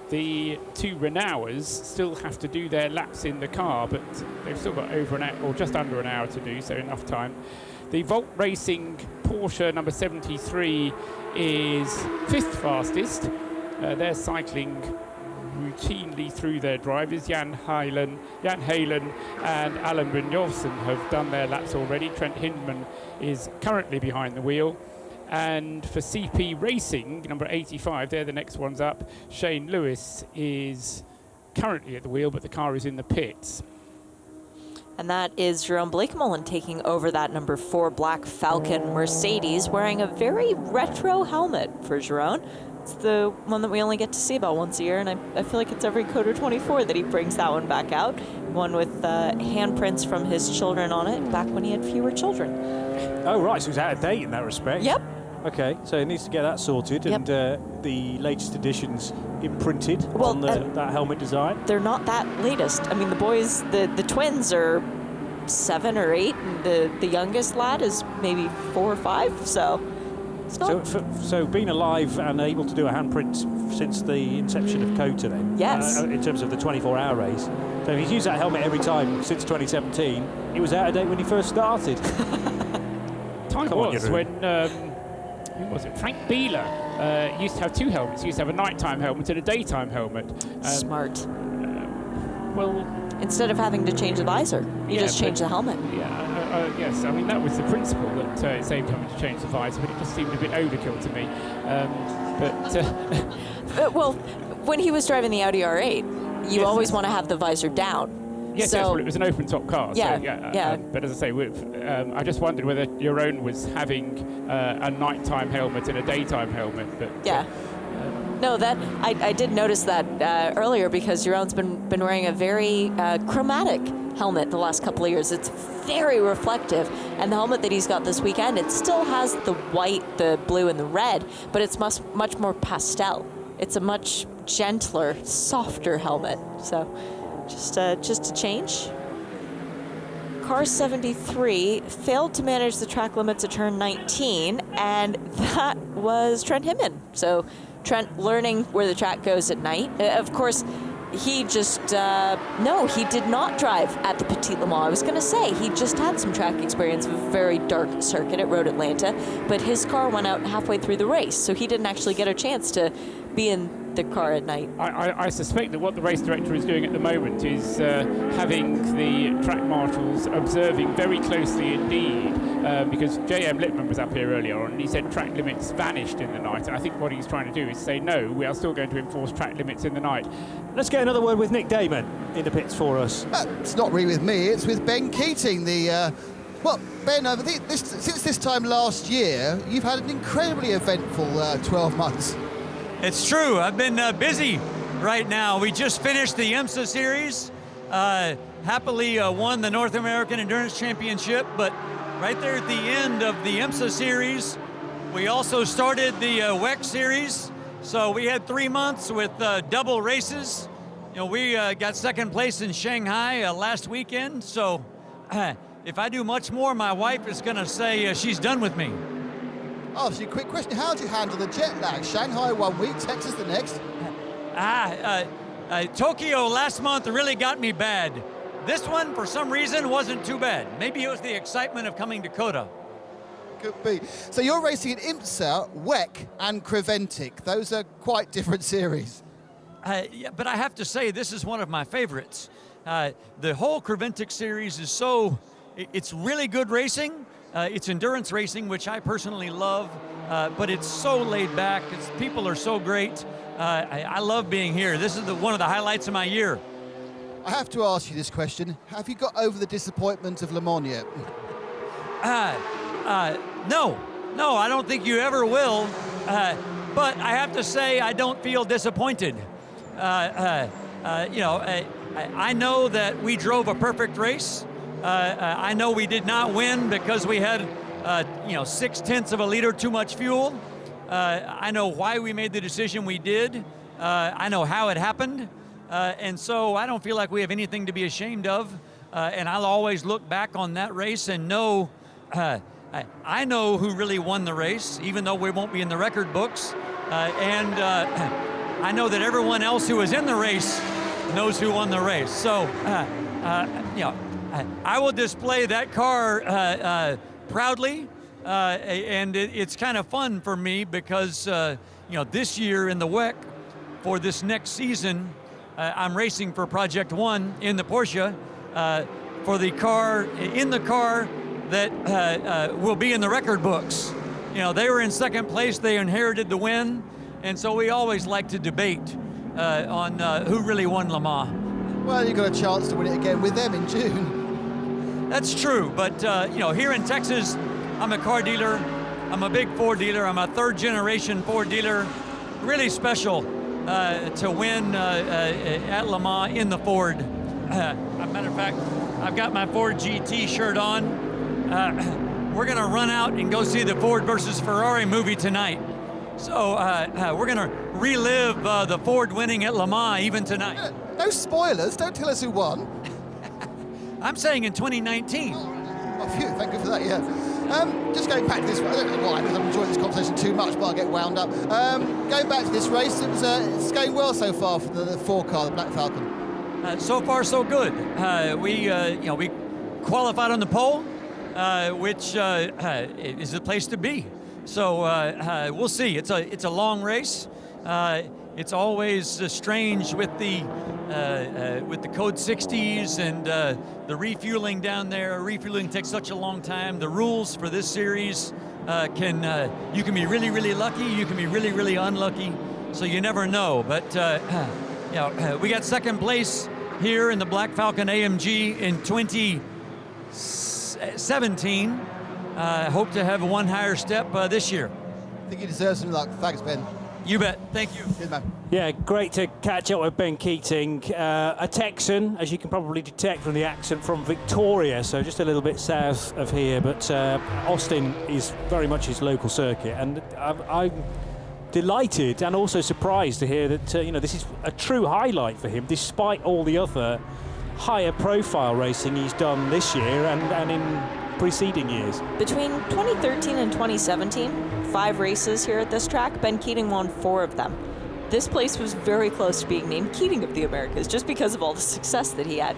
E: the two Renaulters still have to do their laps in the car, but they've still got over an hour, or just under an hour to do, so enough time. The Volt Racing Porsche number 73 is fifth fastest. They're cycling routinely through their drivers. Jan Heylen and Alan Brynjolfsson have done their laps already. Trent Hindman is currently behind the wheel. And for CP Racing, number 85, they're the next ones up. Shane Lewis is currently at the wheel, but the car is in the pits.
D: And that is Jerome Blakemollen taking over that number 4 Black Falcon Mercedes, wearing a very retro helmet for Jerome. It's the one that we only get to see about once a year, and I feel like it's every COTA 24 that he brings that one back out. One with handprints from his children on it, back when he had fewer children.
A: Oh, right, so it's out of date in that respect.
D: Yep.
A: Okay, so it needs to get that sorted, and the latest editions imprinted on that helmet design.
D: They're not that latest. I mean, the boys, the twins are 7 or 8, and the youngest lad is maybe 4 or 5, so it's not...
A: So being alive and able to do a handprint since the inception of COTA then?
D: Yes.
A: In terms of the 24-hour race. So he's used that helmet every time since 2017. It was out of date when he first started.
E: Time was when... who was it? Frank Bieler used to have 2 helmets. He used to have a nighttime helmet and a daytime helmet.
D: Smart.
E: Well,
D: instead of having to change the visor, you just change the helmet.
E: Yeah, yes. I mean, that was the principle, that it saved having to change the visor, but it just seemed a bit overkill to me.
D: Well, when he was driving the Audi R8, you always want to have the visor down.
E: Yes, well, it was an open-top car.
D: Yeah,
E: so, but as I say, I just wondered whether your own was having a nighttime helmet and a daytime helmet. But,
D: no, that I did notice that earlier, because your own's been wearing a very chromatic helmet the last couple of years. It's very reflective, and the helmet that he's got this weekend, it still has the white, the blue, and the red, but it's much more pastel. It's a much gentler, softer helmet. So. Just a change. car 73 failed to manage the track limits at turn 19, and that was Trent Hinman. So Trent learning where the track goes at night. Of course, he just, no, he did not drive at the Petit Le Mans. I was going to say, he just had some track experience of a very dark circuit at Road Atlanta, but his car went out halfway through the race, so he didn't actually get a chance to be in the car at night.
E: I suspect that what the race director is doing at the moment is having the track marshals observing very closely indeed, because J.M. Lippman was up here earlier on and he said track limits vanished in the night, and I think what he's trying to do is say, no, we are still going to enforce track limits in the night.
A: Let's get another word with Nick Damon in the pits for us.
B: It's not really with me, it's with Ben Keating, well, Ben, since this time last year, you've had an incredibly eventful 12 months.
I: It's true. I've been busy right now. We just finished the IMSA series. Happily won the North American Endurance Championship, but right there at the end of the IMSA series, we also started the WEC series. So we had 3 months with double races. You know, we got second place in Shanghai last weekend. So if I do much more, my wife is going to say she's done with me.
B: Oh, so a quick question. How do you handle the jet lag? Shanghai 1 week, Texas the next?
I: Tokyo last month really got me bad. This one, for some reason, wasn't too bad. Maybe it was the excitement of coming to COTA.
B: Could be. So you're racing at IMSA, WEC, and Creventic. Those are quite different series.
I: Yeah, but I have to say, this is one of my favorites. The whole Creventic series is it's really good racing. It's endurance racing, which I personally love, but it's so laid back. People are so great. I love being here. This is one of the highlights of my year.
B: I have to ask you this question. Have you got over the disappointment of Le Mans yet?
I: No, I don't think you ever will. But I have to say, I don't feel disappointed. I know that we drove a perfect race. I know we did not win because we had, 0.6 of a liter too much fuel. I know why we made the decision we did. I know how it happened. And so I don't feel like we have anything to be ashamed of. And I'll always look back on that race and know, I know who really won the race, even though we won't be in the record books. And I know that everyone else who was in the race knows who won the race. So, I will display that car proudly, and it's kind of fun for me because, this year in the WEC, for this next season, I'm racing for Project One in the Porsche for the car, that will be in the record books. They were in second place, they inherited the win, and so we always like to debate on who really won Le Mans.
B: Well, you got a chance to win it again with them in June.
I: That's true, but here in Texas, I'm a car dealer. I'm a big Ford dealer. I'm a third generation Ford dealer. Really special to win at Le Mans in the Ford. As a matter of fact, I've got my Ford GT shirt on. We're gonna run out and go see the Ford versus Ferrari movie tonight. So we're gonna relive the Ford winning at Le Mans even tonight.
B: No spoilers, don't tell us who won.
I: I'm saying in 2019.
B: Oh, phew, thank you for that, yeah. Just going back to this, I don't know why, because I'm enjoying this conversation too much, but I'll get wound up. Going back to this race, it's going well so far for the 4 car, the Black Falcon.
I: So far, so good. We qualified on the pole, which is the place to be. So we'll see. It's a long race. It's always strange with the code 60s and the refueling down there. Refueling takes such a long time. The rules for this series you can be really, really lucky. You can be really, really unlucky. So you never know. But we got second place here in the Black Falcon AMG in 2017. Hope to have one higher step this year.
B: I think you deserve some luck. Thanks, Ben.
I: You bet. Thank you.
B: Cheers, man.
A: Yeah, great to catch up with Ben Keating, a Texan, as you can probably detect from the accent, from Victoria, so just a little bit south of here, but Austin is very much his local circuit, and I'm delighted and also surprised to hear that this is a true highlight for him, despite all the other higher profile racing he's done this year and in preceding years.
D: Between 2013 and 2017, 5 races here at this track, Ben Keating won 4 of them. This place was very close to being named Keating of the Americas just because of all the success that he had.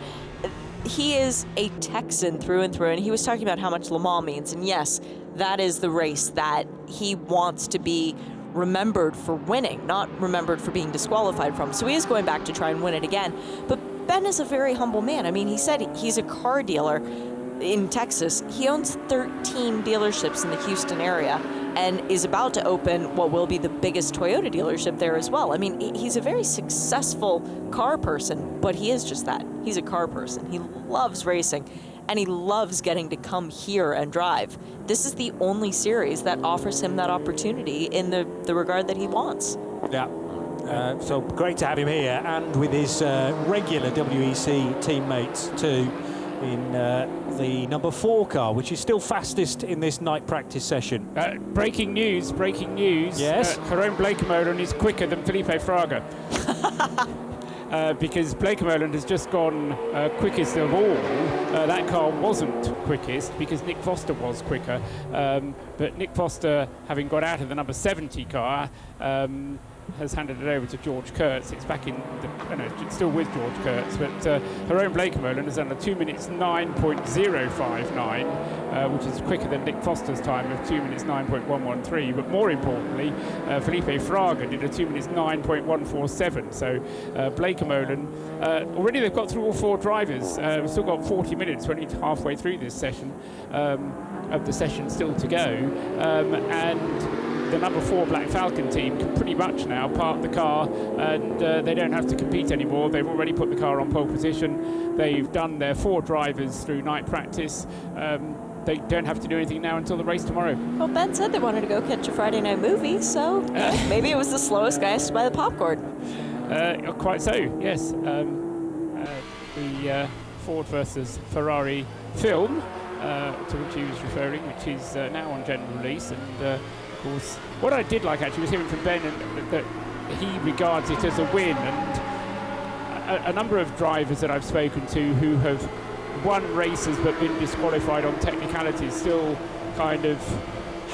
D: He is a Texan through and through, and he was talking about how much Le Mans means, and yes, that is the race that he wants to be remembered for winning, not remembered for being disqualified from. So he is going back to try and win it again. But Ben is a very humble man. I mean, he said he's a car dealer in Texas. He owns 13 dealerships in the Houston area and is about to open what will be the biggest Toyota dealership there as well. I mean, he's a very successful car person, but he is just that. He's a car person. He loves racing, and he loves getting to come here and drive. This is the only series that offers him that opportunity in the regard that he wants.
A: Yeah. So great to have him here, and with his regular WEC teammates too, in the number 4 car, which is still fastest in this night practice session.
E: Breaking news.
A: Yes?
E: Jeroen Bleekemolen is quicker than Felipe Fraga. Because Bleekemolen has just gone quickest of all. That car wasn't quickest because Nick Foster was quicker. But Nick Foster, having got out of the number 70 car, has handed it over to George Kurtz. It's back in it's still with George Kurtz, but Jeroen Bleekemolen has done a 2 minutes 9.059, which is quicker than Nick Foster's time of 2 minutes 9.113. But more importantly, Felipe Fraga did a 2 minutes 9.147. So Bleekemolen, already they've got through all 4 drivers. We've still got 40 minutes, we're only halfway through this session, of the session still to go. And the number 4 Black Falcon team can pretty much now park the car, and they don't have to compete anymore. They've already put the car on pole position. They've done their 4 drivers through night practice. They don't have to do anything now until the race tomorrow.
D: Well, Ben said they wanted to go catch a Friday night movie, so maybe it was the slowest guys to buy the popcorn.
E: Quite so, yes. The Ford versus Ferrari film, to which he was referring, which is now on general release, and of course, what I did like actually was hearing from Ben that he regards it as a win, and a number of drivers that I've spoken to who have won races but been disqualified on technicalities still kind of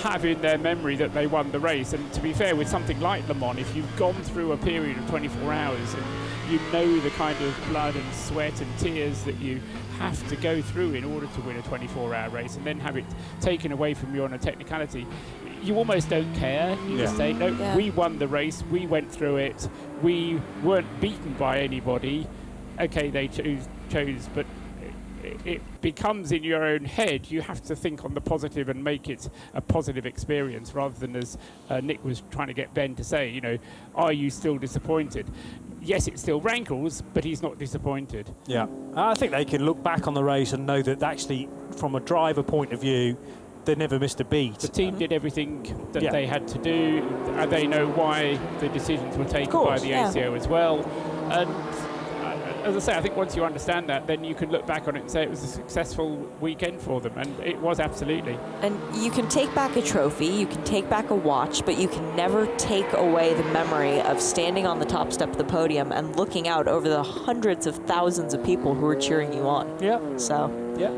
E: have in their memory that they won the race. And to be fair, with something like Le Mans, if you've gone through a period of 24 hours and you know the kind of blood and sweat and tears that you have to go through in order to win a 24-hour race, and then have it taken away from you on a technicality, you almost don't care. You just say, no, we won the race, we went through it, we weren't beaten by anybody. Okay, they chose, but it becomes in your own head. You have to think on the positive and make it a positive experience, rather than, as Nick was trying to get Ben to say, you know, are you still disappointed? Yes, it still rankles, but he's not disappointed.
A: Yeah, I think they can look back on the race and know that actually, from a driver point of view, they never missed a beat.
E: The team did everything that they had to do. They know why the decisions were taken by the ACO as well. And as I say, I think once you understand that, then you can look back on it and say it was a successful weekend for them, and it was absolutely.
D: And you can take back a trophy, you can take back a watch, but you can never take away the memory of standing on the top step of the podium and looking out over the hundreds of thousands of people who are cheering you on.
A: Yeah.
D: So.
A: Yeah.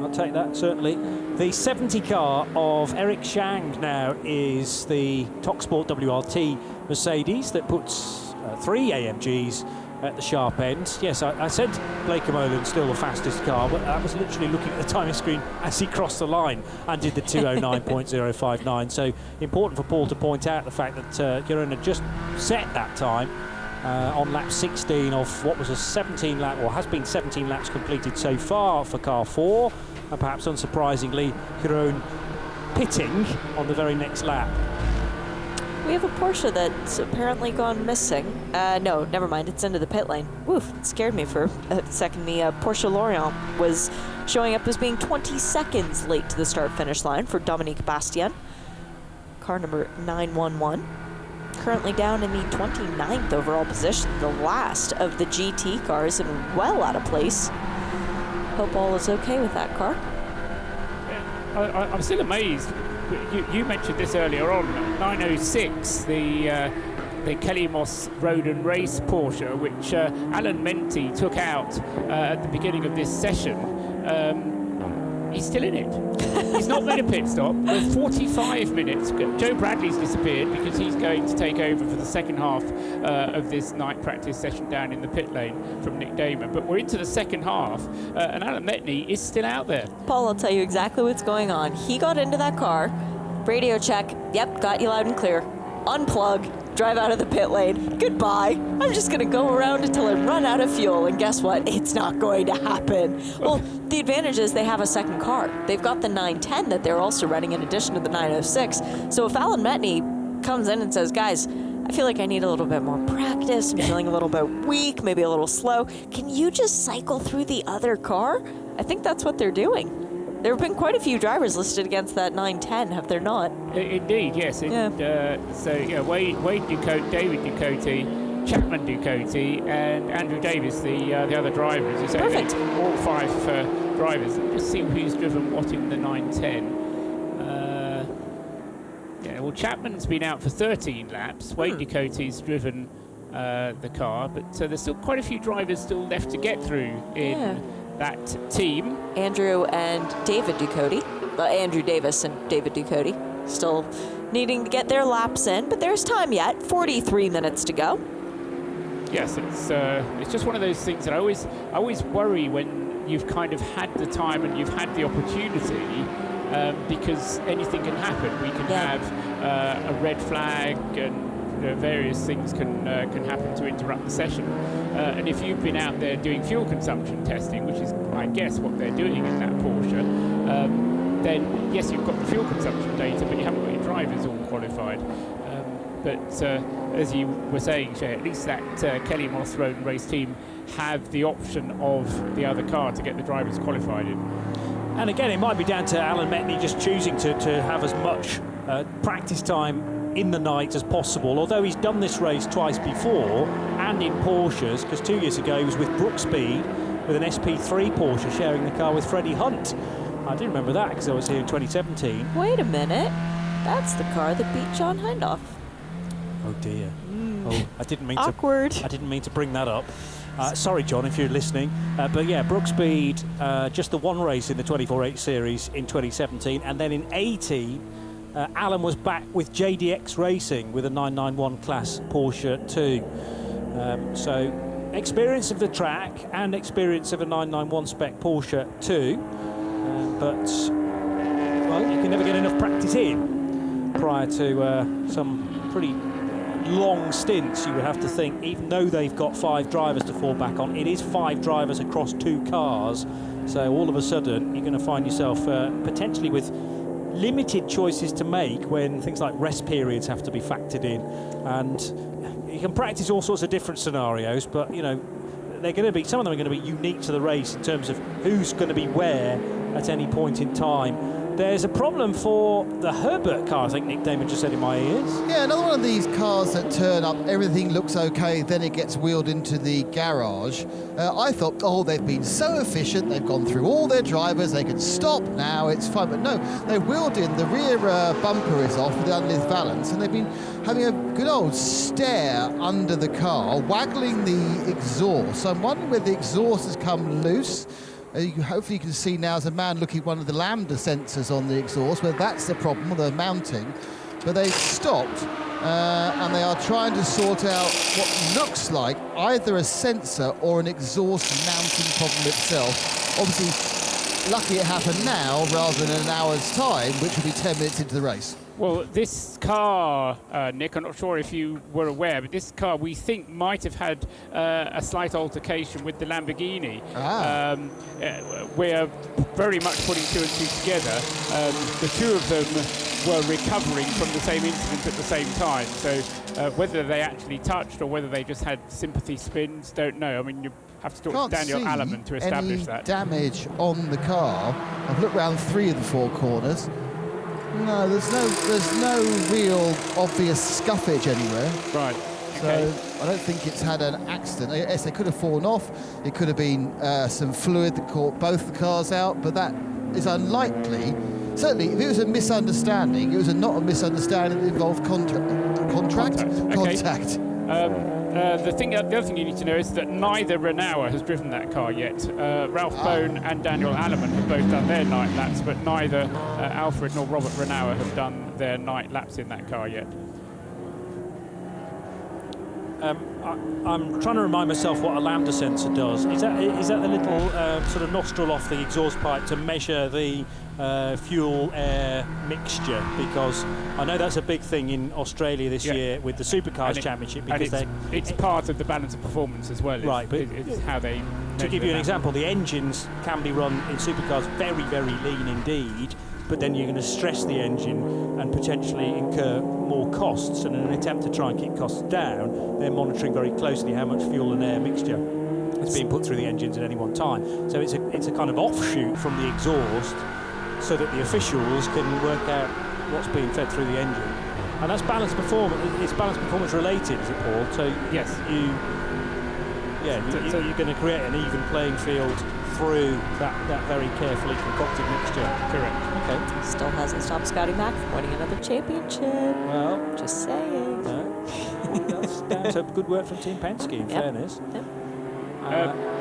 A: I'll take that, certainly. The 70 car of Eric Shang now is the TalkSport WRT Mercedes that puts 3 AMGs at the sharp end. Yes, I said Bleekemolen's still the fastest car, but I was literally looking at the timing screen as he crossed the line and did the 209.059. So important for Paul to point out the fact that Jeroen had just set that time on lap 16 of what was a 17 lap, or has been 17 laps completed so far for car 4, and perhaps unsurprisingly, Jeroen pitting on the very next lap.
D: We have a Porsche that's apparently gone missing. No, never mind, it's into the pit lane. Woof, it scared me for a second. The Porsche Lorient was showing up as being 20 seconds late to the start-finish line for Dominique Bastien. Car number 911. Currently down in the 29th overall position, the last of the GT cars, and well out of place. Hope all is okay with that car.
E: I'm still amazed. You mentioned this earlier on, 906, the the Kelly Moss Road and Race Porsche, which Alan Menti took out at the beginning of this session. He's still in it. He's not made a pit stop. We're 45 minutes. Joe Bradley's disappeared because he's going to take over for the second half of this night practice session down in the pit lane from Nick Damon. But we're into the second half, and Alan Metney is still out there.
D: Paul, I'll tell you exactly what's going on. He got into that car, radio check, yep, got you loud and clear. Unplug, drive out of the pit lane. Goodbye. I'm just going to go around until I run out of fuel. And guess what? It's not going to happen. Well, the advantage is they have a second car. They've got the 910 that they're also running in addition to the 906. So if Alan Metney comes in and says, guys, I feel like I need a little bit more practice. I'm feeling a little bit weak, maybe a little slow. Can you just cycle through the other car? I think that's what they're doing. There have been quite a few drivers listed against that 910, have there not?
E: Indeed, yes. Wade Ducote, David Ducote, Chapman Ducote, and Andrew Davis, the other drivers. You say
D: Perfect.
E: All 5 drivers. Just see who's driven what in the 910. Well, Chapman's been out for 13 laps. Wade Ducote's driven the car, but there's still quite a few drivers still left to get through in that team.
D: Andrew and David Ducote. Andrew Davis and David Ducote still needing to get their laps in, but there's time yet. 43 minutes to go.
E: Yes, it's just one of those things that I always worry when you've kind of had the time and you've had the opportunity, because anything can happen. We can have a red flag, and various things can happen to interrupt the session. And if you've been out there doing fuel consumption testing, which is, I guess, what they're doing in that Porsche, then yes, you've got the fuel consumption data, but you haven't got your drivers all qualified. But as you were saying, Shay, at least that Kelly Moss Road and Race team have the option of the other car to get the drivers qualified in.
A: And again, it might be down to Alan Metney just choosing to have as much practice time in the night as possible, although he's done this race twice before and in Porsches, because 2 years ago he was with Brookspeed with an SP3 Porsche, sharing the car with Freddie Hunt. I do remember that because I was here in 2017.
D: Wait a minute, that's the car that beat John Hindhaugh.
A: Oh dear. Oh, I didn't mean
D: Awkward.
A: I didn't mean to bring that up. Sorry, John, if you're listening. But yeah, Brookspeed, just the one race in the 24H series in 2017, and then in 18. Alan was back with JDX Racing with a 991 class Porsche 2. So experience of the track and experience of a 991 spec Porsche 2. But, well, you can never get enough practice in prior to some pretty long stints, you would have to think, even though they've got 5 drivers to fall back on. It is 5 drivers across 2 cars. So all of a sudden, you're going to find yourself potentially with limited choices to make when things like rest periods have to be factored in, and you can practice all sorts of different scenarios, but you know they're going to be, some of them are going to be unique to the race in terms of who's going to be where at any point in time. There's a problem for the Herbert car, I think Nick Damon just said in my ears.
B: Yeah, another one of these cars that turn up, everything looks okay, then it gets wheeled into the garage. I thought, oh, they've been so efficient, they've gone through all their drivers, they can stop now, it's fine. But no, they wheeled in, the rear bumper is off with the underneath valance, and they've been having a good old stare under the car, waggling the exhaust. So I'm wondering whether the exhaust has come loose. Hopefully you can see now as a man looking at one of the lambda sensors on the exhaust, where that's the problem, the mounting. But they stopped and they are trying to sort out what looks like either a sensor or an exhaust mounting problem itself. Obviously, lucky it happened now rather than an hour's time, which would be 10 minutes into the race.
E: Well, this car, Nick, I'm not sure if you were aware, but this car we think might have had a slight altercation with the Lamborghini. We're very much putting 2 and 2 together. The 2 of them were recovering from the same incident at the same time. So whether they actually touched or whether they just had sympathy spins, don't know. I mean, you have to talk to Daniel Alleman to establish that.
B: Damage on the car. I've looked around 3 of the 4 corners. No, there's no real obvious scuffage anywhere.
E: Right.
B: So I don't think it's had an accident. Yes, they could have fallen off. It could have been some fluid that caught both the cars out, but that is unlikely. certainly, if it was a misunderstanding, it was not a misunderstanding that involved contact.
E: Okay. The other thing you need to know is that neither Renault has driven that car yet. Ralph Bone and Daniel Alleman have both done their night laps, but neither Alfred nor Robert Renault have done their night laps in that car yet.
A: I'm trying to remind myself what a lambda sensor does. Is that the little sort of nostril off the exhaust pipe to measure the fuel-air mixture? Because I know that's a big thing in Australia this year with the Supercars Championship. Because
E: it's part of the balance of performance as well.
A: Right, but
E: it's how they.
A: To give you an example, the engines can be run in Supercars very, very lean indeed. But then you're going to stress the engine and potentially incur more costs. And in an attempt to try and keep costs down, they're monitoring very closely how much fuel and air mixture is being put through the engines at any one time. So it's a kind of offshoot from the exhaust, so that the officials can work out what's being fed through the engine. And that's balance performance. It's balance performance related, is it, Paul? So
E: yes,
A: you're going to create an even playing field through that very carefully concocted mixture.
E: Correct.
A: Okay.
D: Still hasn't stopped Scotty Mack from winning another championship.
A: Well,
D: just saying.
A: That's down to good work from Team Penske, in fairness.
D: Yep.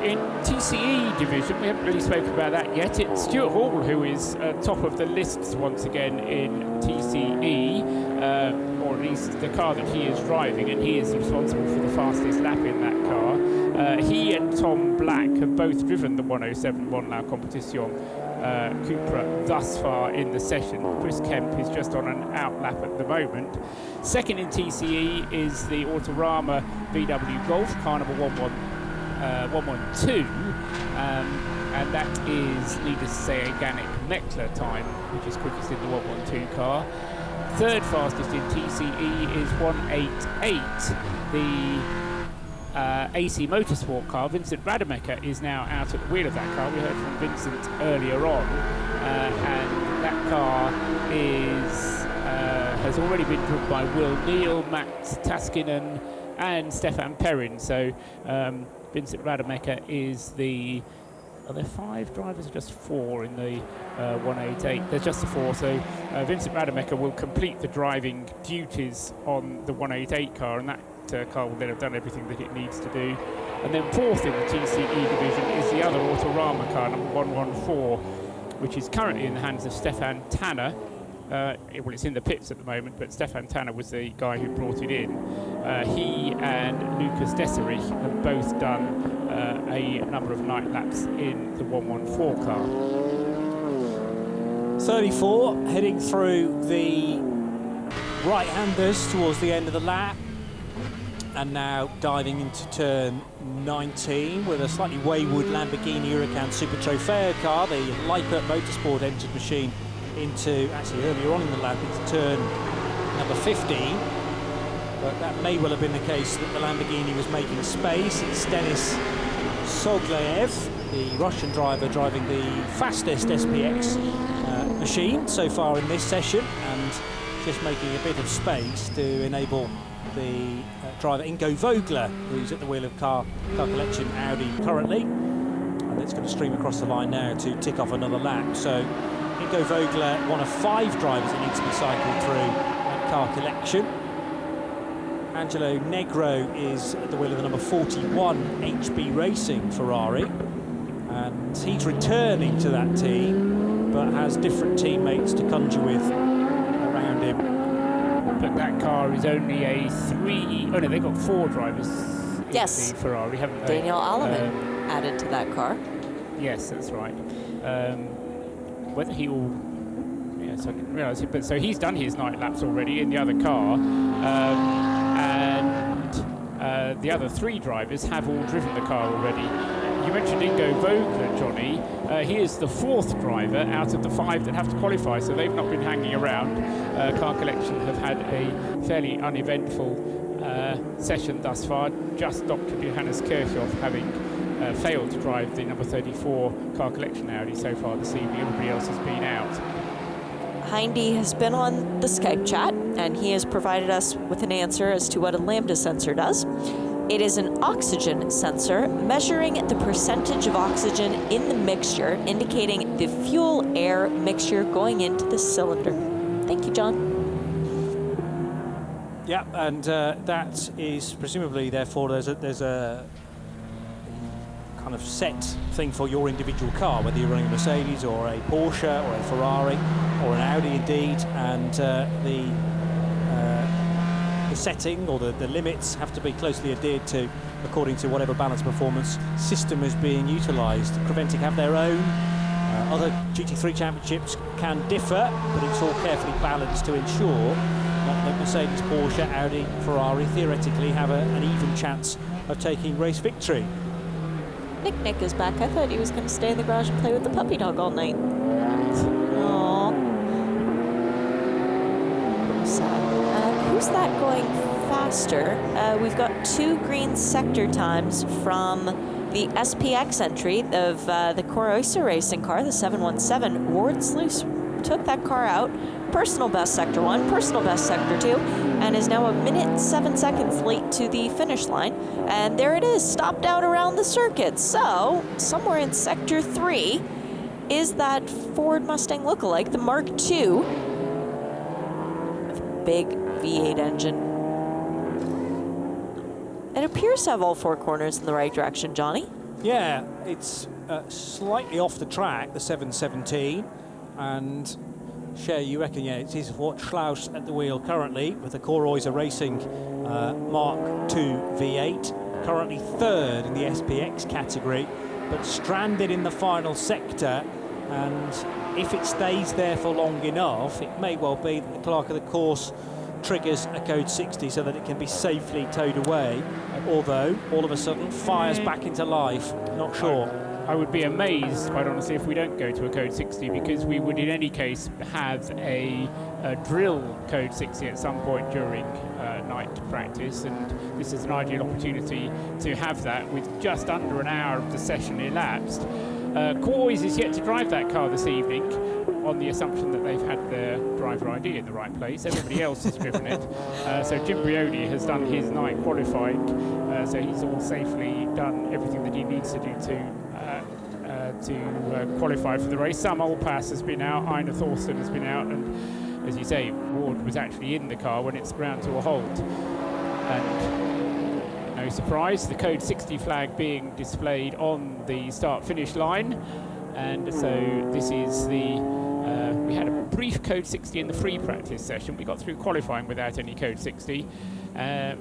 E: In TCE division, we haven't really spoken about that yet. It's Stuart Hall who is top of the list once again in TCE, or at least the car that he is driving, and he is responsible for the fastest lap in that car. He and Tom Black have both driven the 107 One-Lap Competition Cupra thus far in the session. Chris Kemp is just on an outlap at the moment. Second in TCE is the Autorama VW Golf, car number 112, and that is, needless to say, a Gannick Meckler time, which is quickest in the 112 car. Third fastest in TCE is 188, the AC Motorsport car. Vincent Rademacher is now out at the wheel of that car. We heard from Vincent earlier on, and that car has already been driven by Will Neal, Max Taskinen and Stefan Perrin. So Vincent Rademacher is the... Are there 5 drivers or just 4 in the 188? There's just the 4, so Vincent Rademacher will complete the driving duties on the 188 car, and that car will then have done everything that it needs to do. And then fourth in the TCE division is the other Autorama car, number 114, which is currently in the hands of Stefan Tanner. Well, it's in the pits at the moment, but Stefan Tanner was the guy who brought it in. He and Lucas Desserich have both done a number of night laps in the 114 car.
A: 34 heading through the right-handers towards the end of the lap, and now diving into turn 19 with a slightly wayward Lamborghini Huracan Super Trofeo car. The Lippert Motorsport entered machine into, actually earlier on in the lap, into turn number 15. But that may well have been the case that the Lamborghini was making space. It's Denis Sogleev, the Russian driver, driving the fastest SPX machine so far in this session, and just making a bit of space to enable the driver Ingo Vogler, who's at the wheel of car collection Audi currently, and it's going to stream across the line now to tick off another lap. So Ingo Vogler, one of 5 drivers that needs to be cycled through at car collection. Angelo Negro is at the wheel of the number 41 HB Racing Ferrari, and he's returning to that team, but has different teammates to conjure with around him.
E: But that car is only a 3... Oh no, they've got 4 drivers in the Ferrari, haven't they?
D: Daniel Alleman added to that car.
E: Yes, that's right. Whether he will... Yes, I didn't realise it. But so he's done his night laps already in the other car. And the other 3 drivers have all driven the car already. You mentioned Ingo Vogler, Johnny. He is the 4th driver out of the 5 that have to qualify, so they've not been hanging around. Car Collection have had a fairly uneventful session thus far. Just Dr. Johannes Kirchhoff having failed to drive the number 34 Car Collection Audi so far this evening. Everybody else has been out.
D: Hindy has been on the Skype chat, and he has provided us with an answer as to what a lambda sensor does. It is an oxygen sensor measuring the percentage of oxygen in the mixture, indicating the fuel-air mixture going into the cylinder. Thank you, John.
A: Yeah, and that is presumably, therefore, there's a kind of set thing for your individual car, whether you're running a Mercedes or a Porsche or a Ferrari or an Audi indeed, and the setting or the limits have to be closely adhered to according to whatever balance performance system is being utilised. Creventic have their own. Other GT3 championships can differ, but it's all carefully balanced to ensure that Mercedes, Porsche, Audi, Ferrari theoretically have an even chance of taking race victory.
D: Nick is back. I thought he was going to stay in the garage and play with the puppy dog all night. Aww. Sad. Who's that going faster? We've got 2 green sector times from the SPX entry of the Coroisa racing car, the 717. Ward Sluice took that car out. Personal best sector 1, personal best sector 2, and is now 1 minute 7 seconds late to the finish line. And there it is, stopped out around the circuit. So, somewhere in sector 3 is that Ford Mustang lookalike, the Mark II, with big V8 engine. It appears to have all 4 corners in the right direction, Johnny.
A: Yeah, it's slightly off the track, the 717, and Cher, you reckon, yeah, it is what Schlaus at the wheel currently with the Coroisa Racing Mark II V8, currently 3rd in the SPX category, but stranded in the final sector, and if it stays there for long enough, it may well be that the clerk of the course triggers a code 60 so that it can be safely towed away, although all of a sudden fires back into life. Not sure.
E: I would be amazed, quite honestly, if we don't go to a code 60, because we would in any case have a drill code 60 at some point during night practice, and this is an ideal opportunity to have that with just under an hour of the session elapsed. Coys is yet to drive that car this evening, on the assumption that they've had their driver ID in the right place. Everybody else has driven it. So Jim Briody has done his night qualifying, so he's all safely done everything that he needs to do to qualify for the race. Sam Olpass has been out, Ina Thorsten has been out, and as you say, Ward was actually in the car when it's ground to a halt. And no surprise, the code 60 flag being displayed on the start-finish line. And so this is the we had a brief code 60 in the free practice session. We got through qualifying without any code 60.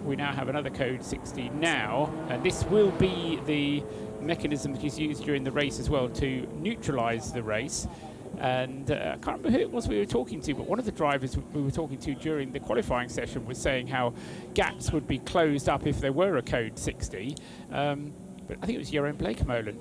E: We now have another code 60 now, and this will be the mechanism that is used during the race as well to neutralize the race. And I can't remember who it was we were talking to, but one of the drivers we were talking to during the qualifying session was saying how gaps would be closed up if there were a code 60. But I think it was Jeroen Blekemolen.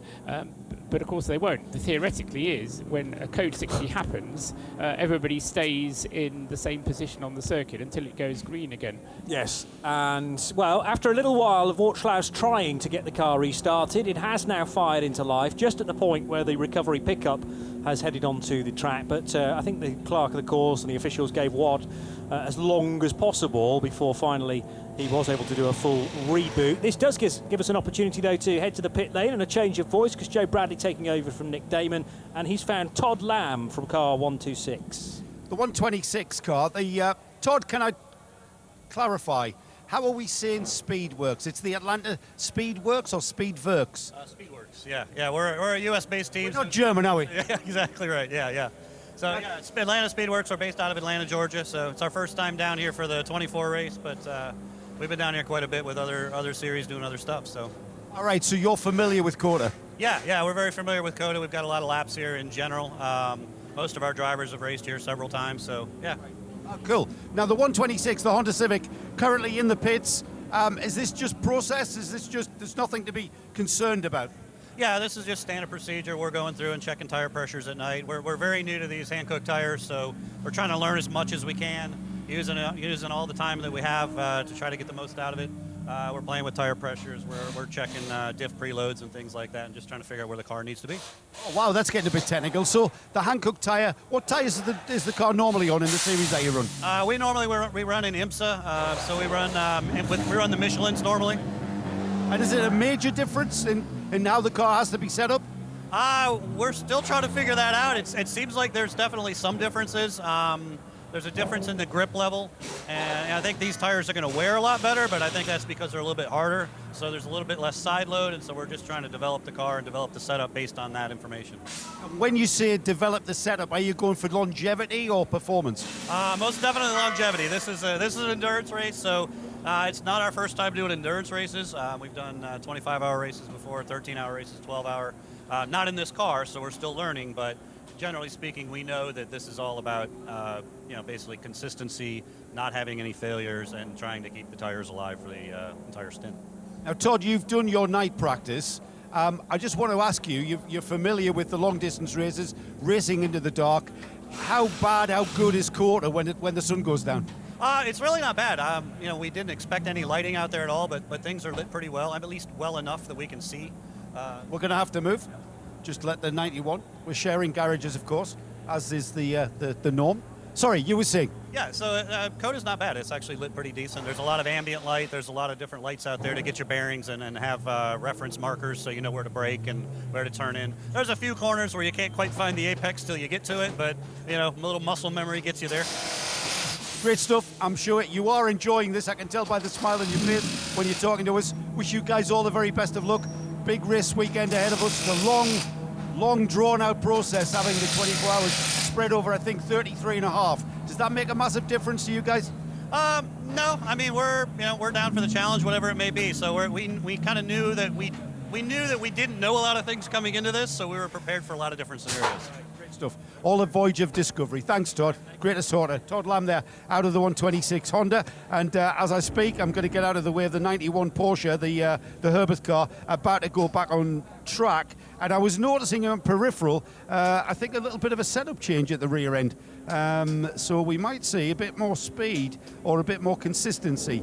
E: But of course they won't. The theoretically is when a code 60 happens, everybody stays in the same position on the circuit until it goes green again.
A: Yes, and well, after a little while of Wortschlaus trying to get the car restarted, it has now fired into life just at the point where the recovery pickup has headed onto the track. But I think the clerk of the course and the officials gave Watt as long as possible before finally he was able to do a full reboot. This does give us an opportunity, though, to head to the pit lane and a change of voice, because Joe Bradley taking over from Nick Damon, and he's found Todd Lamb from car 126.
J: The 126 car. Todd, can I clarify? How are we saying Speedworks? It's the Atlanta Speedworks or Speedworks?
K: Speedworks, yeah. We're a US-based team.
J: We're not German, are we?
K: Yeah, exactly right, yeah. So yeah, Atlanta Speedworks are based out of Atlanta, Georgia, so it's our first time down here for the 24 race, but we've been down here quite a bit with other series doing other stuff, so.
J: All right, so you're familiar with COTA?
K: Yeah, we're very familiar with COTA. We've got a lot of laps here in general. Most of our drivers have raced here several times, so yeah.
J: Oh, cool. Now the 126, the Honda Civic, currently in the pits. Is this just process? Is this just, there's nothing to be concerned about?
K: Yeah, this is just standard procedure. We're going through and checking tire pressures at night. We're very new to these Hankook tires, so we're trying to learn as much as we can, using all the time that we have to try to get the most out of it. We're playing with tire pressures. We're checking diff preloads and things like that, and just trying to figure out where the car needs to be.
J: Oh, wow, that's getting a bit technical. So the Hankook tire, what tires is the car normally on in the series that you run?
K: We run in IMSA, so we run the Michelins normally.
J: And is it a major difference in how the car has to be set up?
K: We're still trying to figure that out. It seems like there's definitely some differences. There's a difference in the grip level, and I think these tires are going to wear a lot better, but I think that's because they're a little bit harder, so there's a little bit less side load, and so we're just trying to develop the car and develop the setup based on that information.
J: When you say develop the setup, are you going for longevity or performance?
K: Most definitely longevity. This is an endurance race, so it's not our first time doing endurance races. We've done 25-hour races before, 13-hour races, 12-hour. Not in this car, so we're still learning, but generally speaking, we know that this is all about, basically consistency, not having any failures, and trying to keep the tires alive for the entire stint.
J: Now, Todd, you've done your night practice. I just want to ask you, you're familiar with the long-distance races, racing into the dark. How bad, how good is COTA when the sun goes down?
K: It's really not bad. We didn't expect any lighting out there at all, but things are lit pretty well. I'm at least well enough that we can see.
J: We're going to have to move. Just let the 91. We're sharing garages, of course, as is the norm. Sorry, you were saying?
K: Yeah, so COTA's not bad. It's actually lit pretty decent. There's a lot of ambient light. There's a lot of different lights out there to get your bearings and have reference markers so you know where to brake and where to turn in. There's a few corners where you can't quite find the apex till you get to it, but, a little muscle memory gets you there.
J: Great stuff. I'm sure you are enjoying this. I can tell by the smile on your face when you're talking to us. Wish you guys all the very best of luck. Big race weekend ahead of us. It's a long drawn-out process, having the 24 hours spread over, I think, 33 and a half. Does that make a massive difference to you guys?
K: No. I mean, we're down for the challenge, whatever it may be. So we kind of knew that we knew that we didn't know a lot of things coming into this, so we were prepared for a lot of different scenarios.
J: Great stuff. All a voyage of discovery. Thanks, Todd. Great to sort of. Todd Lamb there, out of the 126 Honda. And as I speak, I'm going to get out of the way of the 91 Porsche, the Herbert car, about to go back on track. And I was noticing on peripheral, I think a little bit of a setup change at the rear end. So we might see a bit more speed or a bit more consistency.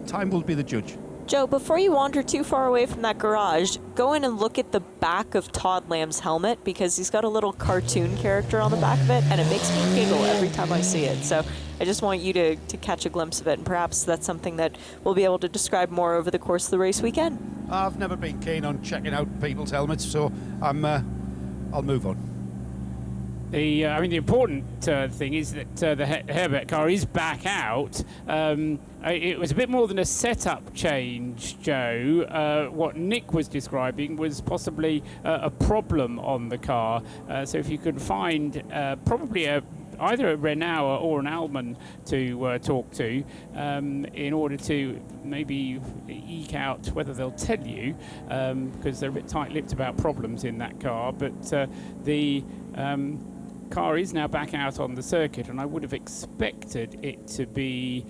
J: Time will be the judge.
D: Joe, before you wander too far away from that garage, go in and look at the back of Todd Lamb's helmet, because he's got a little cartoon character on the back of it, and it makes me giggle every time I see it. So I just want you to catch a glimpse of it, and perhaps that's something that we'll be able to describe more over the course of the race weekend.
J: I've never been keen on checking out people's helmets, so I'll move on.
E: The important thing is that the Herbert car is back out. It was a bit more than a setup change, Joe. What Nick was describing was possibly a problem on the car. So if you could find probably either a Renault or an Alman to talk to in order to maybe eke out whether they'll tell you, because they're a bit tight-lipped about problems in that car. But the car is now back out on the circuit, and I would have expected it to be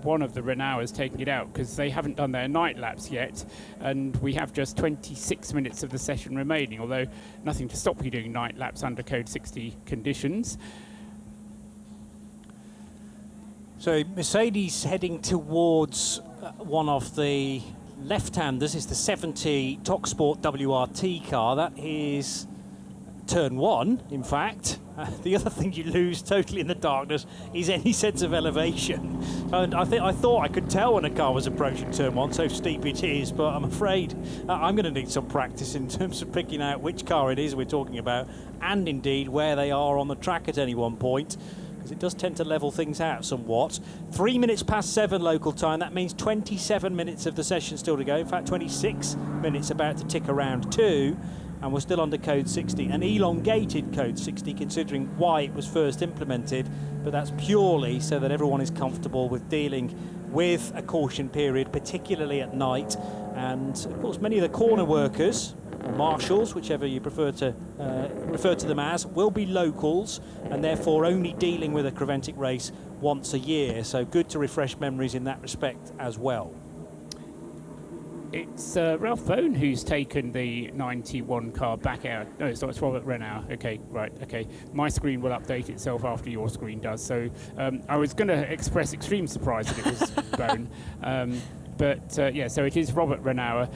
E: one of the Renaults taking it out, because they haven't done their night laps yet, and we have just 26 minutes of the session remaining, although nothing to stop you doing night laps under Code 60 conditions.
A: So Mercedes heading towards one of the left-handers. Is the 70 TalkSport WRT car. That is turn one, in fact. The other thing you lose totally in the darkness is any sense of elevation. And I thought I could tell when a car was approaching turn one, so steep it is, but I'm afraid I'm going to need some practice in terms of picking out which car it is we're talking about, and indeed where they are on the track at any one point, because it does tend to level things out somewhat. 3 minutes past 7 local time. That means 27 minutes of the session still to go. In fact, 26 minutes about to tick around 2. And we're still under Code 60, an elongated Code 60 considering why it was first implemented, but that's purely so that everyone is comfortable with dealing with a caution period, particularly at night. And of course many of the corner workers, or marshals, whichever you prefer to refer to them as, will be locals and therefore only dealing with a Creventic race once a year, so good to refresh memories in that respect as well.
E: It's Ralph Bone who's taken the 91 car back out. No, it's not. It's Robert Renault. Okay, right. Okay, my screen will update itself after your screen does. So I was going to express extreme surprise that it was Bone, but yeah. So it is Robert Renault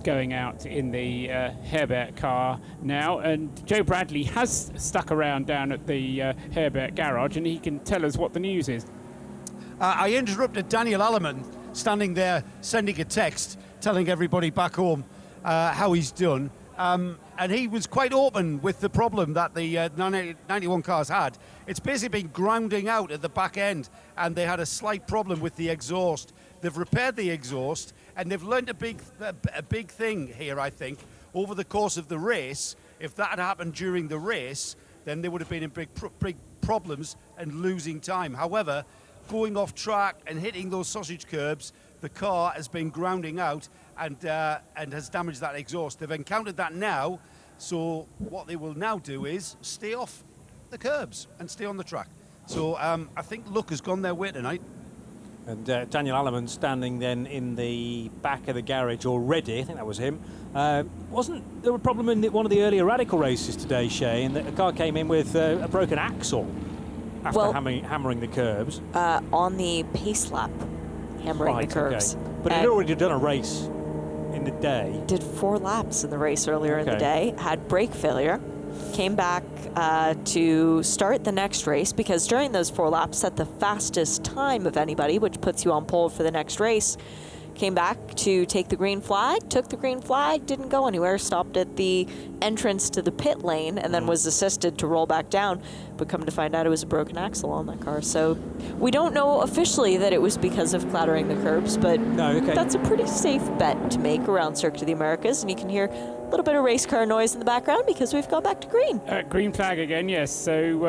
E: going out in the Herbert car now, and Joe Bradley has stuck around down at the Herbert garage, and he can tell us what the news is.
J: I interrupted Daniel Alleman standing there sending a text, telling everybody back home how he's done. And he was quite open with the problem that the 91 cars had. It's basically been grounding out at the back end, and they had a slight problem with the exhaust. They've repaired the exhaust, and they've learned a big thing here, I think, over the course of the race. If that had happened during the race, then they would have been in big problems and losing time. However, going off track and hitting those sausage curbs, the car has been grounding out and has damaged that exhaust. They've encountered that now, so what they will now do is stay off the curbs and stay on the track. So I think luck has gone their way tonight.
A: And Daniel Alleman standing then in the back of the garage already. I think that was him. Wasn't there a problem in one of the earlier Radical races today, Shay, in that the car came in with a broken axle after hammering the curbs?
D: On the pace lap, hammering the curbs.
A: Okay. But it had already done a race in the day.
D: Did 4 laps in the race earlier in the day, had brake failure, came back to start the next race, because during those 4 laps set the fastest time of anybody, which puts you on pole for the next race. Came back to take the green flag, took the green flag, didn't go anywhere, stopped at the entrance to the pit lane, and then was assisted to roll back down. But come to find out, it was a broken axle on that car. So we don't know officially that it was because of clattering the curbs, but that's a pretty safe bet to make around Circuit of the Americas. And you can hear a little bit of race car noise in the background because we've gone back to green.
E: Green flag again, yes. So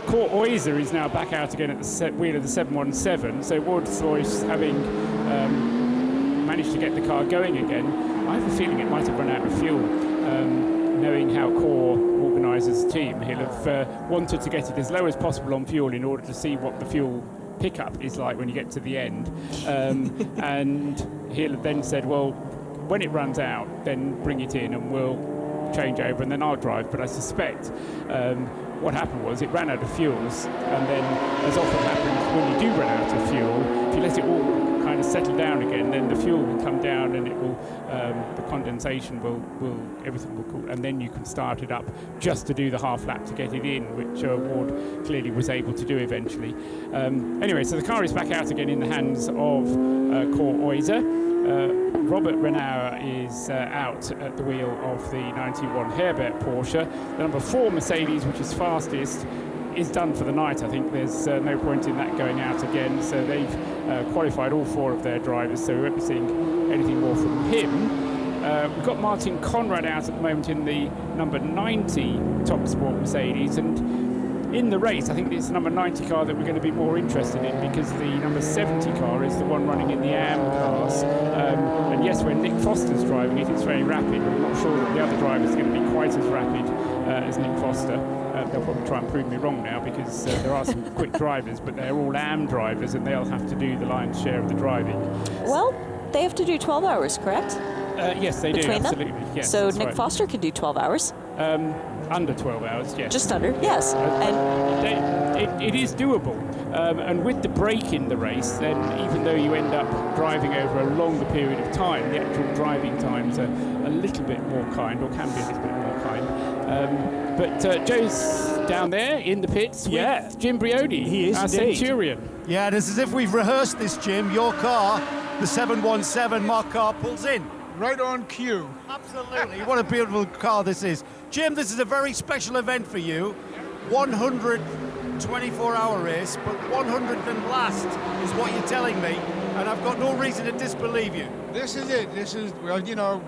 E: Kurt Oyser is now back out again at the wheel of the 717. So Ward's having managed to get the car going again. I have a feeling it might have run out of fuel. Knowing how Core organises the team, he'll have wanted to get it as low as possible on fuel in order to see what the fuel pickup is like when you get to the end. And he'll have then said, well, when it runs out, then bring it in and we'll change over and then I'll drive. But I suspect what happened was it ran out of fuels, and then, as often happens when you do run out of fuel, if you let it all kind of settle down again, then the fuel will come down and it will, the condensation will everything will cool, and then you can start it up just to do the half lap to get it in, which Ward clearly was able to do eventually. Anyway, so the car is back out again in the hands of Kurt Oyser. Robert Renauer is out at the wheel of the 91 Herbert Porsche. The number 4 Mercedes, which is fastest, is done for the night. I think there's no point in that going out again. So they've qualified all 4 of their drivers, so we won't be seeing anything more from him. We've got Martin Conrad out at the moment in the number 90 Top Sport Mercedes, and in the race, I think it's the number 90 car that we're going to be more interested in, because the number 70 car is the one running in the AM class. And yes, when Nick Foster's driving it, it's very rapid. I'm not sure that the other drivers are going to be quite as rapid as Nick Foster. They'll probably try and prove me wrong now, because there are some quick drivers, but they're all AM drivers, and they'll have to do the lion's share of the driving.
D: Well, they have to do 12 hours, correct?
E: Yes, they do, absolutely. Yes,
D: so Nick
E: right.
D: Foster can do 12 hours.
E: Under 12 hours, yes.
D: Just under, yes.
E: And it is doable. And with the break in the race, then even though you end up driving over a longer period of time, the actual driving times are a little bit more kind, or can be a little bit more kind. But Joe's down there in the pits with Jim Briody.
A: He is
E: our
A: indeed.
J: Centurion. Yeah, it's as if we've rehearsed this, Jim. Your car, the 717 Mark car, pulls in.
L: Right on cue.
J: Absolutely. What a beautiful car this is. Jim, this is a very special event for you. 100 24-hour race, but 100th and last is what you're telling me, and I've got no reason to disbelieve you.
L: This is it. This is, well, you know,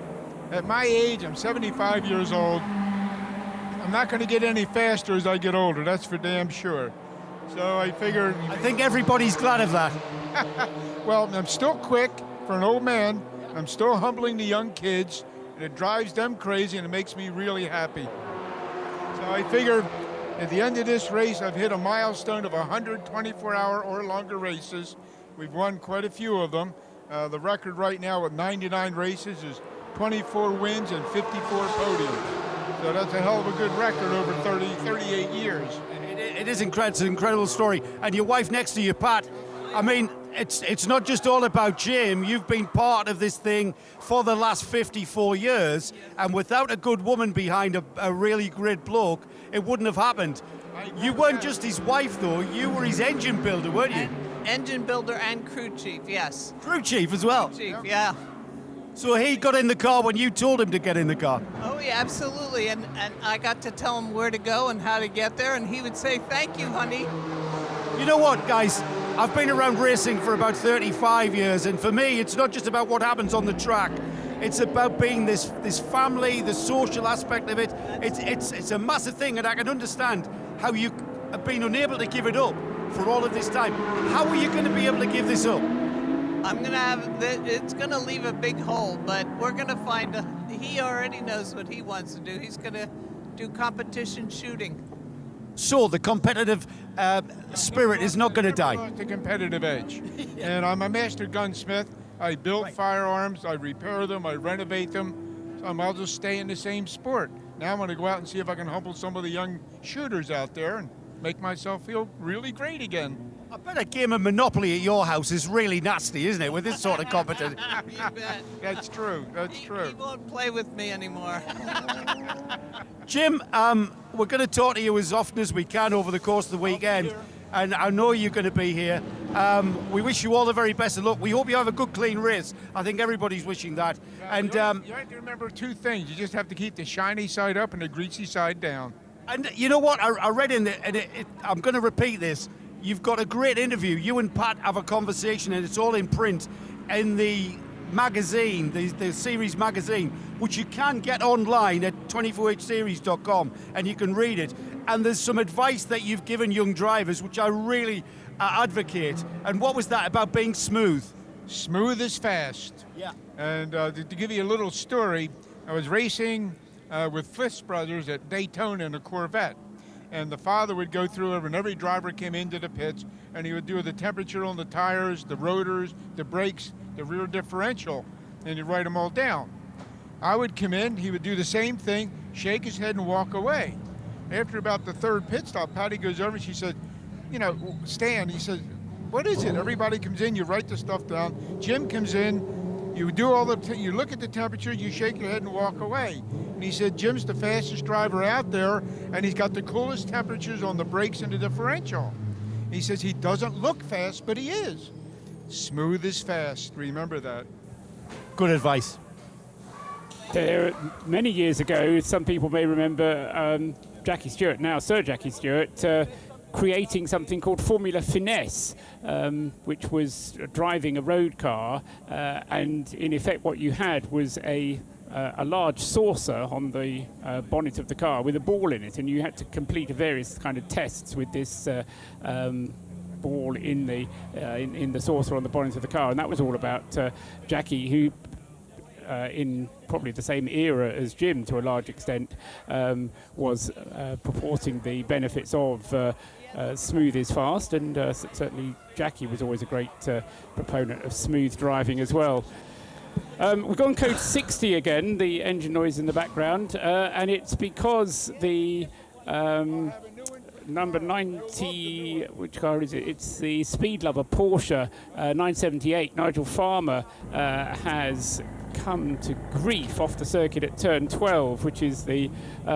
L: at my age, I'm 75 years old. I'm not going to get any faster as I get older, that's for damn sure. So I figured...
J: I think everybody's glad of that.
L: Well, I'm still quick for an old man. I'm still humbling the young kids, and it drives them crazy, and it makes me really happy. So I figured at the end of this race, I've hit a milestone of 124-hour or longer races. We've won quite a few of them. The record right now with 99 races is 24 wins and 54 podiums. So that's a hell of a good record over 38 years.
J: It is incredible. It's an incredible story. And your wife next to you, Pat, I mean, it's not just all about Jim. You've been part of this thing for the last 54 years, and without a good woman behind a really great bloke, it wouldn't have happened. You weren't just his wife, though. You were his engine builder, weren't you?
M: Engine builder and crew chief, yes.
J: Crew chief as well.
M: Crew chief, yeah.
J: So he got in the car when you told him to get in the car.
M: Oh yeah, absolutely. And I got to tell him where to go and how to get there, and he would say, "Thank you, honey."
J: You know what, guys? I've been around racing for about 35 years, and for me, it's not just about what happens on the track. It's about being this family, the social aspect of it. It's a massive thing, and I can understand how you have been unable to give it up for all of this time. How are you going to be able to give this up?
M: I'm gonna have it's gonna leave a big hole, but we're gonna find he already knows what he wants to do. He's gonna do competition shooting.
J: So the competitive spirit is not going to die.
L: The competitive edge. And I'm a master gunsmith. I build firearms, I repair them, I renovate them. So I'll just stay in the same sport. Now I'm going to go out and see if I can humble some of the young shooters out there and make myself feel really great again.
J: I bet a game of Monopoly at your house is really nasty, isn't it, with this sort of competition?
M: You bet.
L: That's true. That's true.
M: He won't play with me anymore.
J: Jim, we're going to talk to you as often as we can over the course of the weekend, and I know you're going to be here. We wish you all the very best of luck. We hope you have a good, clean race. I think everybody's wishing that. And
L: you have to remember two things. You just have to keep the shiny side up and the greasy side down.
J: And you know what? I read in it, and I'm going to repeat this. You've got a great interview. You and Pat have a conversation, and it's all in print in the magazine, the series magazine, which you can get online at 24hseries.com, and you can read it. And there's some advice that you've given young drivers, which I really advocate. And what was that about being smooth?
L: Smooth is fast.
J: Yeah.
L: And to give you a little story, I was racing with Fliss Brothers at Daytona in a Corvette. And the father would go through it when every driver came into the pits, and he would do the temperature on the tires, the rotors, the brakes, the rear differential, and he'd write them all down. I would come in, he would do the same thing, shake his head and walk away. After about the third pit stop, Patty goes over, she said, you know, Stan, he says, what is it? Everybody comes in, you write the stuff down. Jim comes in, you do all you look at the temperature, you shake your head and walk away. And he said, Jim's the fastest driver out there, and he's got the coolest temperatures on the brakes and the differential. He says he doesn't look fast, but he is. Smooth is fast. Remember that.
J: Good advice.
E: There, many years ago, some people may remember Jackie Stewart, now Sir Jackie Stewart, creating something called Formula Finesse, which was driving a road car, and in effect what you had was a large saucer on the bonnet of the car with a ball in it, and you had to complete various kind of tests with this ball in the saucer on the bonnet of the car, and that was all about Jackie, who in probably the same era as Jim to a large extent, was purporting the benefits of smooth is fast, and certainly Jackie was always a great proponent of smooth driving as well. We've gone code 60 again, the engine noise in the background, and it's because the number 90, which car is it? It's the Speed Lover Porsche 978. Nigel Farmer has come to grief off the circuit at turn 12, which is the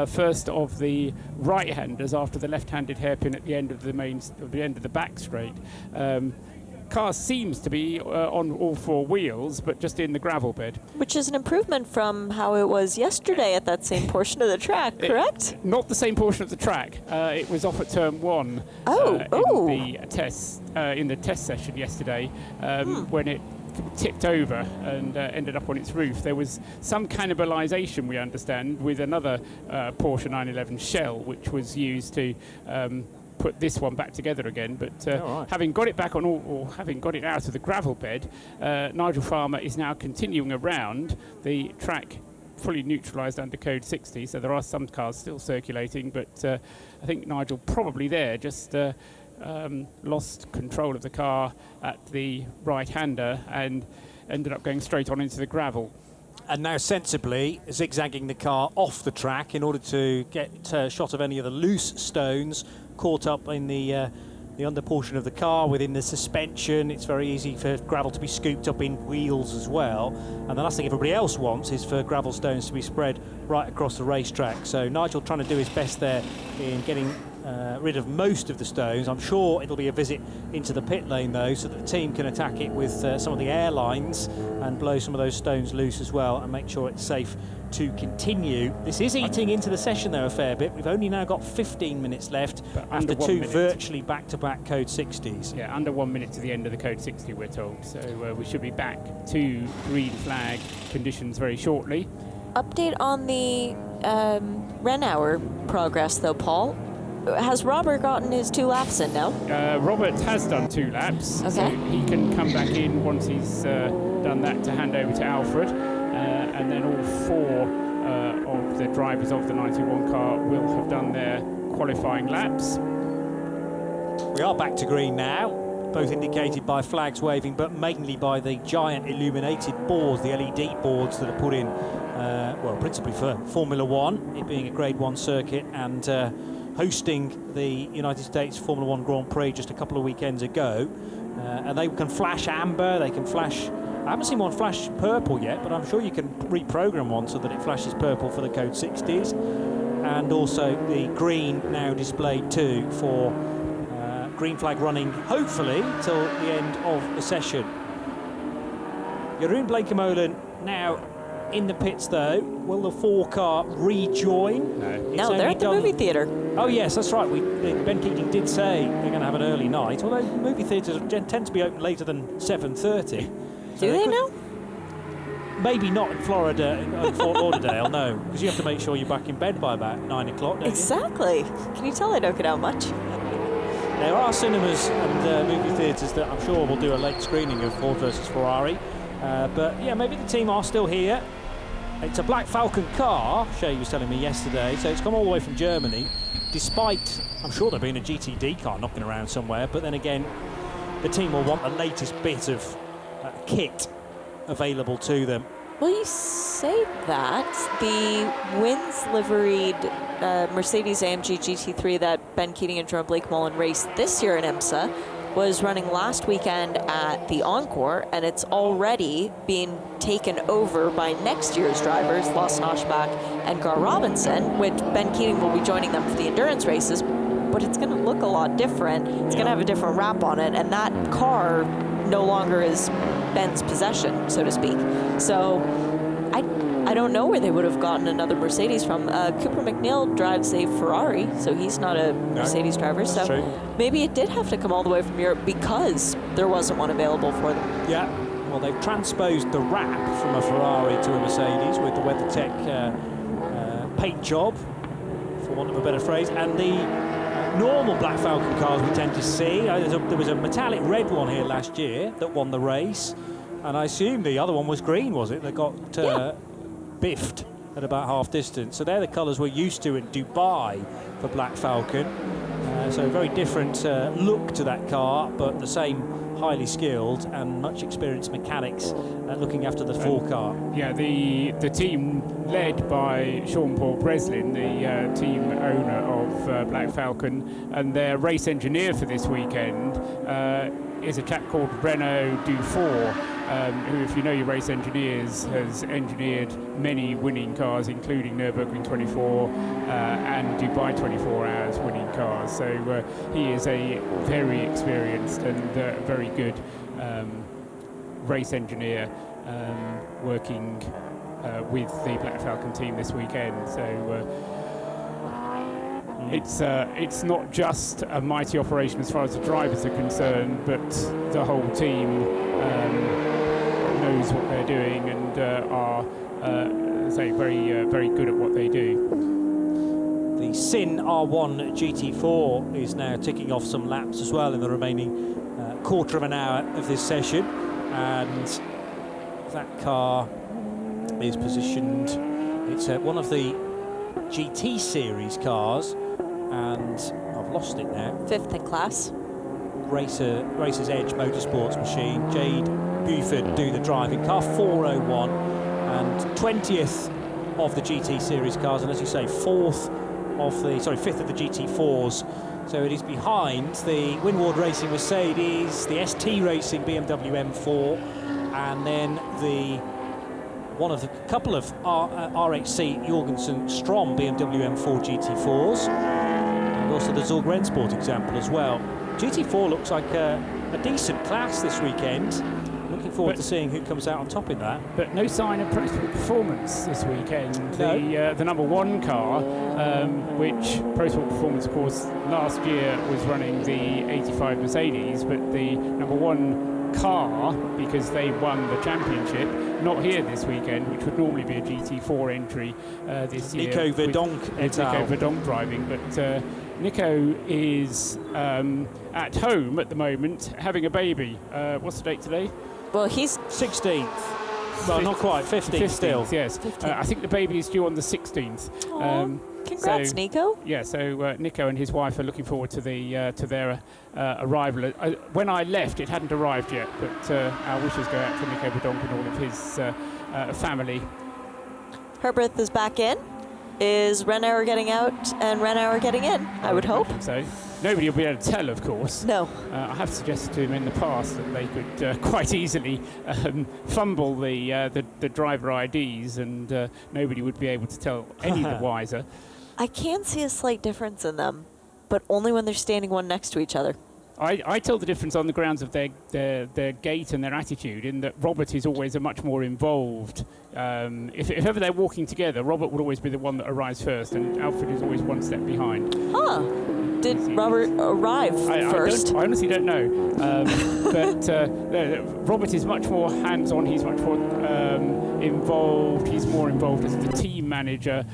E: first of the right-handers after the left-handed hairpin at the end of the back straight. Car seems to be on all four wheels, but just in the gravel bed.
D: Which is an improvement from how it was yesterday at that same portion of the track, correct?
E: Not the same portion of the track. It was off at turn 1 in the test session yesterday when it tipped over and ended up on its roof. There was some cannibalization, we understand, with another Porsche 911 shell, which was used to put this one back together again, but having got it back on or having got it out of the gravel bed, Nigel Farmer is now continuing around the track fully neutralized under code 60, so there are some cars still circulating, but I think Nigel probably there just lost control of the car at the right-hander and ended up going straight on into the gravel.
A: And now sensibly zigzagging the car off the track in order to get a shot of any of the loose stones caught up in the under portion of the car, within the suspension. It's very easy for gravel to be scooped up in wheels as well. And the last thing everybody else wants is for gravel stones to be spread right across the racetrack. So Nigel trying to do his best there in getting rid of most of the stones. I'm sure it'll be a visit into the pit lane though, so that the team can attack it with some of the air lines and blow some of those stones loose as well and make sure it's safe to continue. This is eating into the session though a fair bit. We've only now got 15 minutes left after 2 virtually back-to-back Code 60s.
E: Yeah, under 1 minute to the end of the Code 60, we're told. So we should be back to green flag conditions very shortly.
D: Update on the Rennauer progress though, Paul. Has Robert gotten his 2 laps in now?
E: Robert has done 2 laps,
D: okay.
E: So he can come back in once he's done that to hand over to Alfred, and then all 4 of the drivers of the 91 car will have done their qualifying laps.
A: We are back to green now, both indicated by flags waving, but mainly by the giant illuminated boards, the LED boards that are put in, well, principally for Formula One, it being a Grade 1 circuit, and hosting the United States Formula One Grand Prix just a couple of weekends ago. And they can flash amber, they can flash, I haven't seen one flash purple yet, but I'm sure you can reprogram one so that it flashes purple for the Code 60s. And also the green now displayed too for green flag running, hopefully, till the end of the session. Jeroen Blekemolen now in the pits though. Will the 4 car rejoin?
D: No, they're at the movie theatre.
A: Oh yes, that's right. Ben Keating did say they're going to have an early night, although movie theatres tend to be open later than 7:30.
D: Do they now?
A: Maybe not in Florida, in Fort Lauderdale, no, because you have to make sure you're back in bed by about 9 o'clock, don't
D: Exactly. Can you tell I don't get out much?
A: There are cinemas and movie theatres that I'm sure will do a late screening of Ford versus Ferrari. But yeah, maybe the team are still here. It's a Black Falcon car, Shay was telling me yesterday, so it's come all the way from Germany, despite, I'm sure there being a GTD car knocking around somewhere, but then again, the team will want the latest bit of kit available to them.
D: Well, you say that. The Wins liveried Mercedes-AMG GT3 that Ben Keating and Jeroen Blekemolen raced this year in IMSA was running last weekend at the Encore, and it's already being taken over by next year's drivers, Lawson Oshbach and Gar Robinson, which Ben Keating will be joining them for the endurance races, but it's going to look a lot different. It's going to have a different wrap on it, and that car no longer is Ben's possession, so to speak. So I don't know where they would have gotten another Mercedes from. Cooper McNeil drives a Ferrari, so he's not a Mercedes driver. So
A: true.
D: Maybe it did have to come all the way from Europe because there wasn't one available for them.
A: Yeah, well, they've transposed the wrap from a Ferrari to a Mercedes with the WeatherTech paint job, for want of a better phrase, and the normal Black Falcon cars we tend to see. There was a metallic red one here last year that won the race, and I assume the other one was green, was it? That got biffed at about half distance. So they're the colours we're used to in Dubai for Black Falcon. So a very different look to that car, but the same highly skilled and much experienced mechanics looking after the 4 car.
E: Yeah, the team led by Sean-Paul Breslin, the team owner of Black Falcon, and their race engineer for this weekend is a chap called Renaud Dufour, who, if you know your race engineers, has engineered many winning cars, including Nürburgring 24 and Dubai 24 Hours winning cars. So he is a very experienced and very good race engineer working with the Black Falcon team this weekend. So it's not just a mighty operation as far as the drivers are concerned, but the whole team knows what they're doing and are very good at what they do.
A: The Sin R1 GT4 is now ticking off some laps as well in the remaining quarter of an hour of this session, and that car is positioned, it's one of the GT series cars, and I've lost it now.
D: 5th in class.
A: Racer's Edge Motorsports machine. Jade Buford do the driving. Car 401 and 20th of the GT series cars, and as you say, 5th of the GT4s. So it is behind the Winward Racing Mercedes, the ST Racing BMW M4, and then one of the couple of RHC Jorgensen Strom BMW M4 GT4s. And also the Zorg Rennsport example as well. GT4 looks like a decent class this weekend. Looking forward to seeing who comes out on top in that.
E: But no sign of Pro Sport Performance this weekend.
A: No.
E: The number one car, which Pro Sport Performance, of course, last year was running the 85 Mercedes, but the number one car, because they won the championship, not here this weekend, which would normally be a GT4 entry this year.
A: Nico Verdonk
E: with Nico Verdonk driving, but Nico is at home at the moment having a baby. What's the date today?
D: Well, he's
A: 16th. Well, not quite. 15th still.
E: Yes.
D: 15th.
E: I think the baby is due on the 16th.
D: Congrats, Nico.
E: Yeah, so Nico and his wife are looking forward to their arrival. When I left, it hadn't arrived yet, but our wishes go out to Nico Verdonk and all of his family.
D: Herbert is back in. Is Renauer getting out and Renauer getting in? I would hope.
E: So nobody will be able to tell, of course.
D: No.
E: I have suggested to him in the past that they could quite easily fumble the driver IDs, and nobody would be able to tell any the wiser.
D: I can see a slight difference in them, but only when they're standing one next to each other.
E: I tell the difference on the grounds of their gait and their attitude, in that Robert is always a much more involved. If ever they're walking together, Robert would always be the one that arrives first, and Alfred is always one step behind.
D: Huh. Did Robert arrive first?
E: I honestly don't know. But Robert is much more hands-on. He's much more involved. He's more involved as the team manager,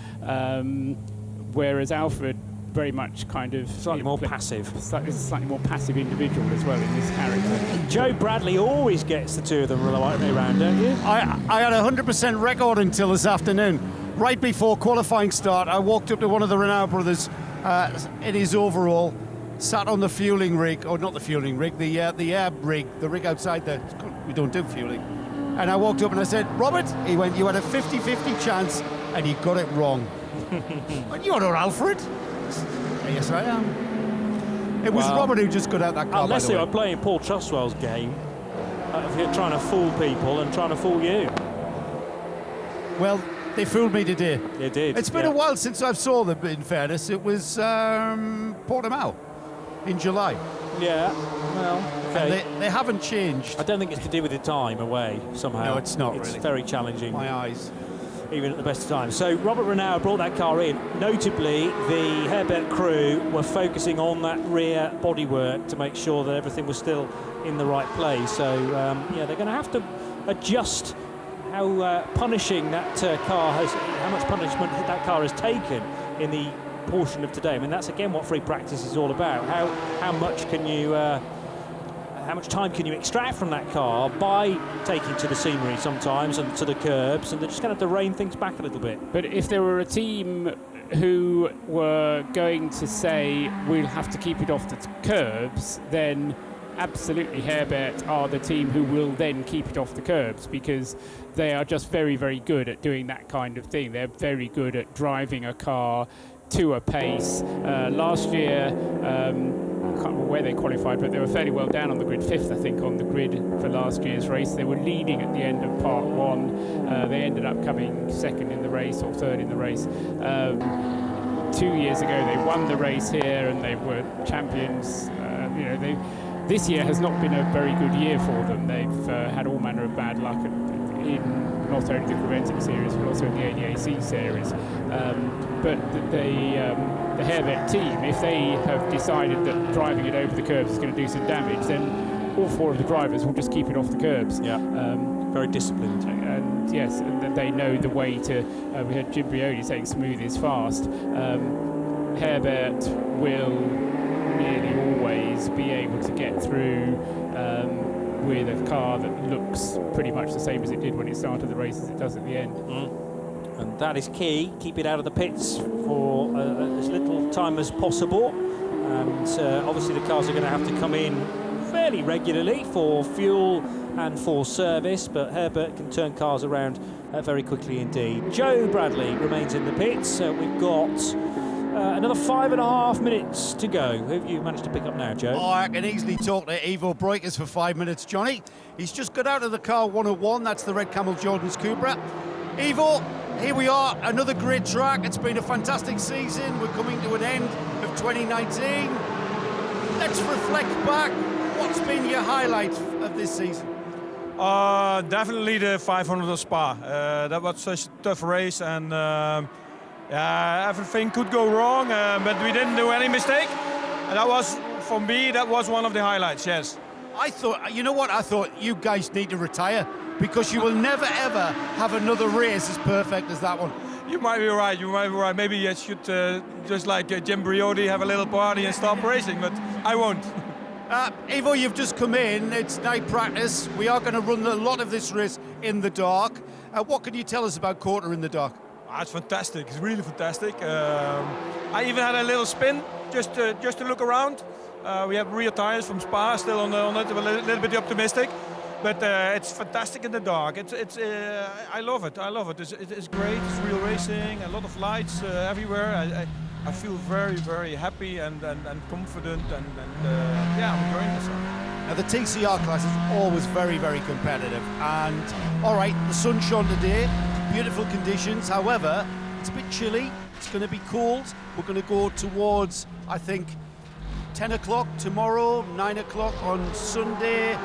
E: whereas Alfred very much kind of
A: slightly more passive.
E: Slightly more passive individual as well in this character.
A: Joe Bradley always gets the two of them around, don't you?
J: I had a 100% record until this afternoon. Right before qualifying start, I walked up to one of the Renauer brothers in his overall, sat on the fueling rig, or not the fueling rig, the air rig, the rig outside there. We don't do fueling. And I walked up and I said, Robert, he went, you had a 50-50 chance and you got it wrong. And you're not Alfred. Yes, I am. It was Robert who just got out that car.
A: Unless they were playing Paul Trustwell's game, if you're trying to fool people and trying to fool you.
J: Well, they fooled me today.
A: They did.
J: It's been a while since I saw them, in fairness. It was Portimao in July.
A: Yeah, well, okay.
J: And they haven't changed.
A: I don't think it's to do with the time away, somehow.
J: No, it's not
A: It's
J: really.
A: very challenging.
J: My eyes.
A: Even at the best of times. So Robert Renauer brought that car in. Notably, the Herbert crew were focusing on that rear bodywork to make sure that everything was still in the right place. So yeah, they're going to have to adjust how punishing that car has, how much punishment that car has taken in the portion of today. I mean, that's again what free practice is all about. How much can you? How much time can you extract from that car by taking to the scenery sometimes and to the curbs, and they're just going to have to rein things back a little bit.
E: But if there were a team who were going to say we'll have to keep it off the curbs, then absolutely Herbert are the team who will then keep it off the curbs, because they are just very, very good at doing that kind of thing. They're very good at driving a car to a pace. Last year, I can't remember where they qualified, but they were fairly well down on the grid, 5th, I think, on the grid for last year's race. They were leading at the end of part 1. They ended up coming 2nd in the race, or 3rd in the race. 2 years ago, they won the race here, and they were champions. This year has not been a very good year for them. They've had all manner of bad luck in not only the Creventic series, but also in the ADAC series. But the Herbert team, if they have decided that driving it over the curbs is going to do some damage, then all 4 of the drivers will just keep it off the curbs.
A: Yeah, very disciplined.
E: And yes, and they know the way to. We heard Jim Briody saying smooth is fast. Herbert will nearly always be able to get through with a car that looks pretty much the same as it did when it started the race as it does at the end.
A: And that is key. Keep it out of the pits for as little time as possible. And obviously the cars are going to have to come in fairly regularly for fuel and for service, but Herbert can turn cars around very quickly indeed. Joe Bradley remains in the pits. We've got another 5.5 minutes to go. Who have you managed to pick up now, Joe?
J: Oh, I can easily talk to Ivo Breukers for 5 minutes, Johnny. He's just got out of the car 101. That's the Red Camel Jordan's Cupra. Ivo, here we are, another great track. It's been a fantastic season. We're coming to an end of 2019. Let's reflect back. What's been your highlight of this season?
N: Definitely the 500 of Spa. That was such a tough race, and everything could go wrong, but we didn't do any mistake. And that was, for me, that was one of the highlights, yes.
J: I thought, you know what, I thought you guys need to retire because you will never ever have another race as perfect as that one.
N: You might be right, you might be right. Maybe you should, just like Jim Briody, have a little party and stop racing, but I won't.
J: Ivo, you've just come in, it's night practice. We are going to run a lot of this race in the dark. What can you tell us about COTA in the dark?
N: It's fantastic, it's really fantastic. I even had a little spin just to look around. We have rear tires from Spa still on it, a little bit optimistic. But it's fantastic in the dark. I love it. I love it. It's great. It's real racing. A lot of lights everywhere. I feel very, very happy and confident. And yeah, I'm enjoying myself.
J: Now the TCR class is always very, very competitive. And all right, the sun shone today. Beautiful conditions. However, it's a bit chilly. It's going to be cold. We're going to go towards, I think, 10 o'clock tomorrow, 9 o'clock on Sunday.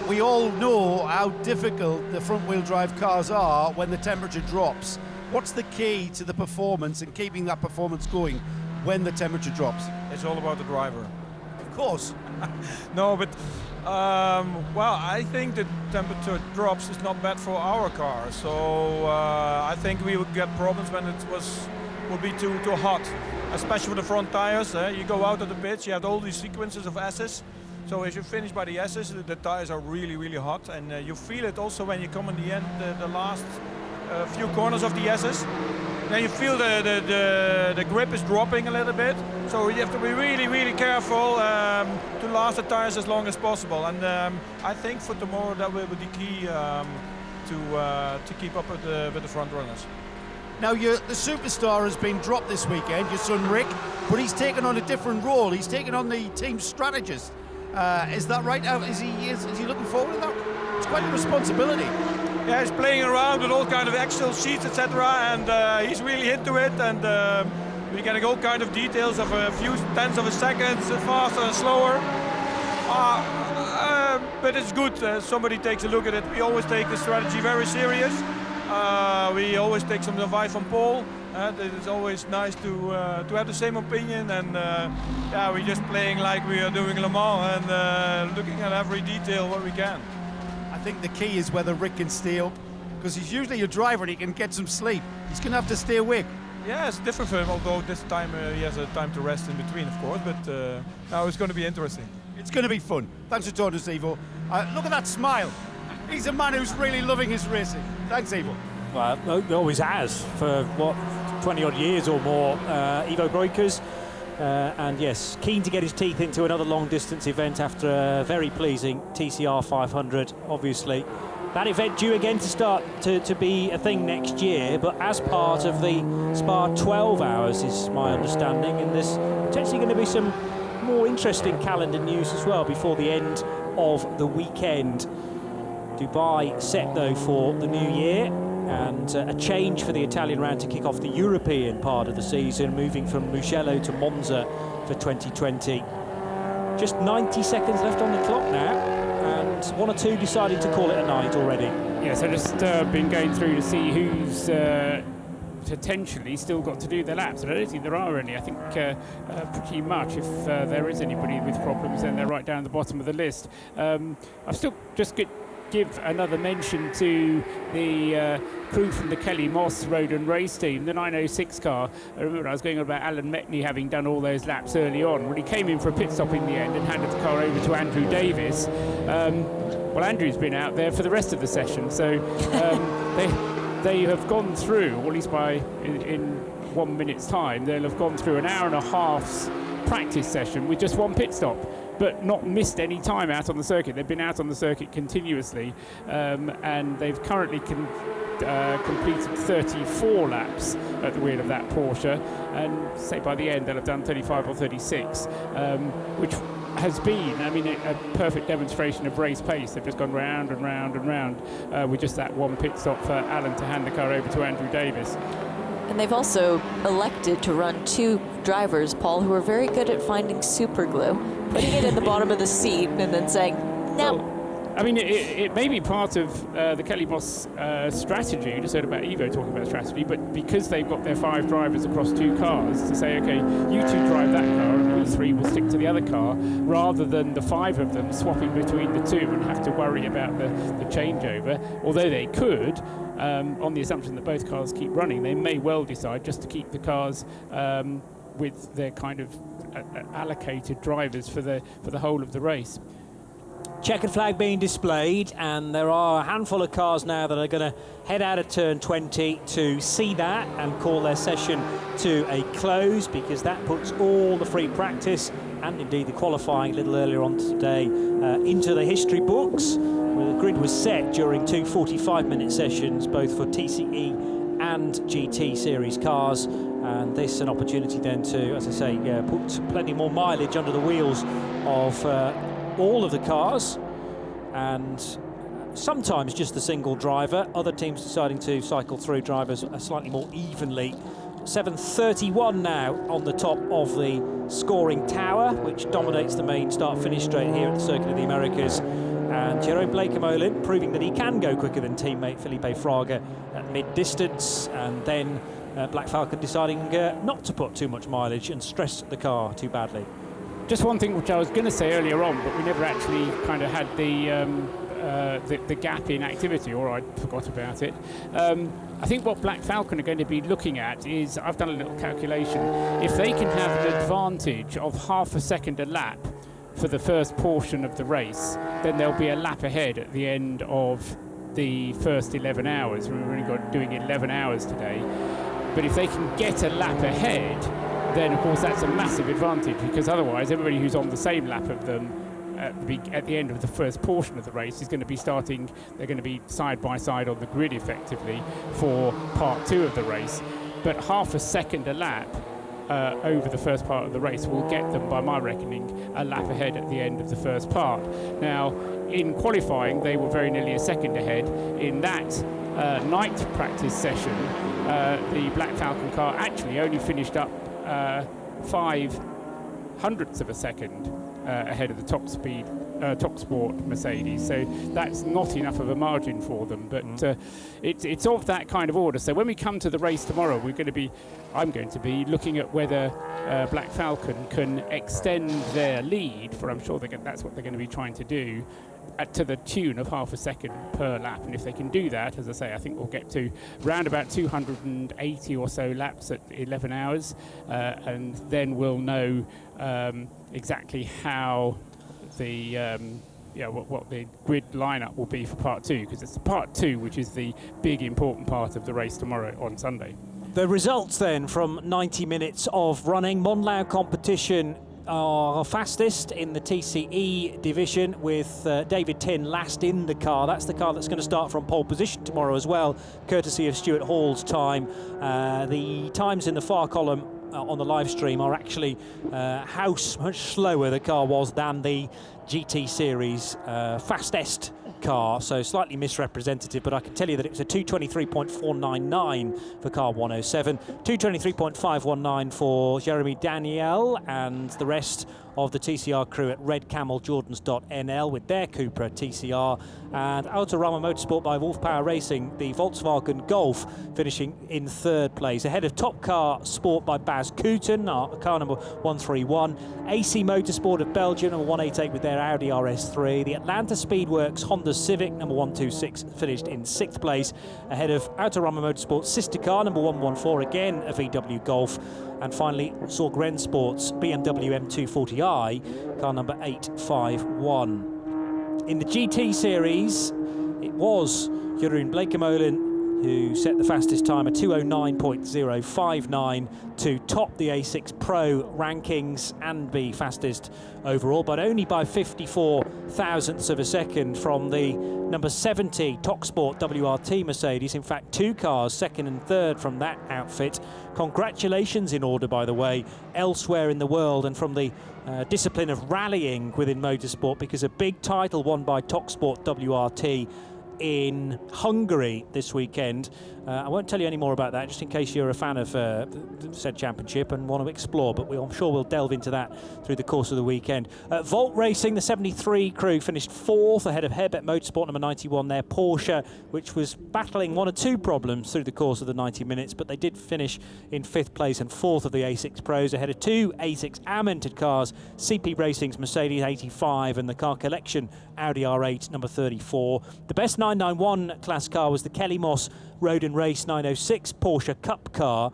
J: We all know how difficult the front-wheel drive cars are when the temperature drops. What's the key to the performance and keeping that performance going when the temperature drops?
N: It's all about the driver.
J: Of course.
N: No, but well, I think the temperature drops is not bad for our car. So I think we would get problems when it would be too hot, especially for the front tires. You go out of the pits, you have all these sequences of S's. So as you finish by the S's, the tires are really, really hot, and you feel it also when you come in the end, the last few corners of the S's. Then you feel the grip is dropping a little bit. So you have to be really, really careful to last the tires as long as possible. And I think for tomorrow that will be the key to keep up with the front runners.
J: Now, the superstar has been dropped this weekend, your son Rick, but he's taken on a different role. He's taken on the team strategist. Is that right? Is he looking forward to that? It's quite a responsibility.
N: Yeah, he's playing around with all kind of Excel sheets, etc., and he's really into it. And we're getting all kind of details of a few tenths of a second, faster and slower. But it's good. Somebody takes a look at it. We always take the strategy very serious. We always take some advice from Paul. It's always nice to have the same opinion, and yeah, we're just playing like we are doing Le Mans and looking at every detail what we can.
J: I think the key is whether Rick can stay up, because he's usually a driver and he can get some sleep. He's going to have to stay awake.
N: Yeah, it's different for him, although this time he has a time to rest in between, of course, but now it's going to be interesting.
J: It's going to be fun. Thanks for joining us, Ivo. Look at that smile. He's a man who's really loving his racing. Thanks, Ivo.
A: Well, he always has for, 20-odd years or more, Ivo Breukers. And yes, keen to get his teeth into another long-distance event after a very pleasing TCR 500, obviously. That event due again to start to be a thing next year, but as part of the Spa 12 hours is my understanding, and there's potentially going to be some more interesting calendar news as well before the end of the weekend. Dubai set though for the new year, and a change for the Italian round to kick off the European part of the season, moving from Mugello to Monza for 2020. Just 90 seconds left on the clock now, and one or two deciding to call it a night already.
E: Yes, I've just been going through to see who's potentially still got to do the laps, and I don't think there are any. I think pretty much if there is anybody with problems, then they're right down the bottom of the list. I've still just give another mention to the crew from the Kelly Moss Road and Race team, the 906 car. I remember I was going on about Alan Metney having done all those laps early on. When he came in for a pit stop in the end and handed the car over to Andrew Davis, well, Andrew's been out there for the rest of the session, so they have gone through, or at least in 1 minute's time, they'll have gone through an hour and a half's practice session with just one pit stop, but not missed any time out on the circuit. They've been out on the circuit continuously, and they've currently completed 34 laps at the wheel of that Porsche, and say by the end they'll have done 35 or 36, which has been, I mean, a perfect demonstration of race pace. They've just gone round and round and round with just that one pit stop for Alan to hand the car over to Andrew Davis.
D: And they've also elected to run 2 drivers, Paul, who are very good at finding super glue, putting it in the bottom of the seat and then saying, no.
E: Well, I mean, it may be part of the Kelly Moss strategy. You just heard about Evo talking about strategy, but because they've got their 5 drivers across 2 cars to say, okay, you 2 drive that car and we 3 will stick to the other car, rather than the 5 of them swapping between the 2 and have to worry about the changeover. Although they could, on the assumption that both cars keep running, they may well decide just to keep the cars with their kind of allocated drivers for the whole of the race.
A: Checkered flag being displayed, and there are a handful of cars now that are going to head out of turn 20 to see that and call their session to a close, because that puts all the free practice and indeed the qualifying a little earlier on today into the history books, where the grid was set during 2 45-minute sessions, both for TCE and GT series cars. And this is an opportunity then to, as I say, put plenty more mileage under the wheels of all of the cars, and sometimes just the single driver. Other teams deciding to cycle through drivers slightly more evenly. 7:31 now on the top of the scoring tower, which dominates the main start-finish straight here at the Circuit of the Americas. And Jerome Blakemolin proving that he can go quicker than teammate Felipe Fraga at mid-distance, and then Black Falcon deciding not to put too much mileage and stress the car too badly.
E: Just one thing which I was going to say earlier on, but we never actually kind of had the gap in activity, or I forgot about it. I think what Black Falcon are going to be looking at is, I've done a little calculation, if they can have an advantage of half a second a lap for the first portion of the race, then they'll be a lap ahead at the end of the first 11 hours. We've only got doing 11 hours today. But if they can get a lap ahead, then of course that's a massive advantage, because otherwise everybody who's on the same lap of them at the end of the first portion of the race is going to be starting, they're going to be side by side on the grid effectively for part 2 of the race. But half a second a lap over the first part of the race will get them, by my reckoning, a lap ahead at the end of the first part. Now, in qualifying, they were very nearly a second ahead. In that night practice session, the Black Falcon car actually only finished up 0.05 of a second ahead of the top sport Mercedes. So that's not enough of a margin for them, but it's of that kind of order. So when we come to the race tomorrow, I'm going to be looking at whether Black Falcon can extend their lead, for I'm sure that's what they're going to be trying to do, to the tune of half a second per lap. And if they can do that, as I say, I think we'll get to round about 280 or so laps at 11 hours, and then we'll know exactly how the what the grid lineup will be for part 2, because it's part 2 which is the big important part of the race tomorrow on Sunday.
A: The results then from 90 minutes of running. Monlau competition are fastest in the TCE division, with David Tin last in the car. That's the car that's going to start from pole position tomorrow as well, courtesy of Stuart Hall's time. The times in the far column on the live stream are actually how much slower the car was than the GT Series fastest car, so slightly misrepresentative, but I can tell you that it was a 2:23.499 for car 107, 2:23.519 for Jeremy Daniel and the rest of the TCR crew at Red Camel Jordans.nl with their Cupra TCR, and Autorama Motorsport by Wolf Power Racing, the Volkswagen Golf, finishing in 3rd place, ahead of Top Car Sport by Baz Kooten, car number 131, AC Motorsport of Belgium, number 188 with their Audi RS3, the Atlanta Speedworks Honda Civic, number 126, finished in 6th place, ahead of Autorama Motorsport's sister car, number 114, again a VW Golf, and finally Sorgren Sports BMW M240i, car number 851. In the GT Series, it was Jeroen Blakemolin who set the fastest time at 2:09.059 to top the A6 Pro rankings and be fastest overall, but only by 54 thousandths of a second from the number 70 TalkSport WRT Mercedes. In fact, 2 cars, second and third from that outfit. Congratulations in order, by the way, elsewhere in the world and from the discipline of rallying within motorsport, because a big title won by TalkSport WRT in Hungary this weekend. I won't tell you any more about that, just in case you're a fan of said championship and want to explore, but I'm sure we'll delve into that through the course of the weekend. Volt Racing, the 73 crew finished 4th ahead of Herbert Motorsport number 91 there, Porsche, which was battling 1 or 2 problems through the course of the 90 minutes, but they did finish in 5th place and 4th of the A6 Pros ahead of 2 A6 AM-entered cars, CP Racing's Mercedes 85 and the car collection Audi R8 number 34. The best 991 class car was the Kelly Moss Road and Race 906 Porsche Cup car,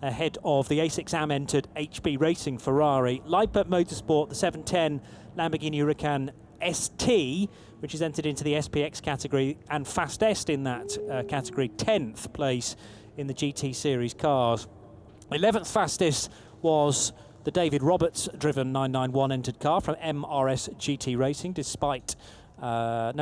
A: ahead of the A6 AM-entered HB Racing Ferrari. Lippert Motorsport, the 710 Lamborghini Huracan ST, which is entered into the SPX category and fastest in that category, 10th place in the GT Series cars. 11th fastest was the David Roberts driven 991 entered car from MRS GT Racing, despite it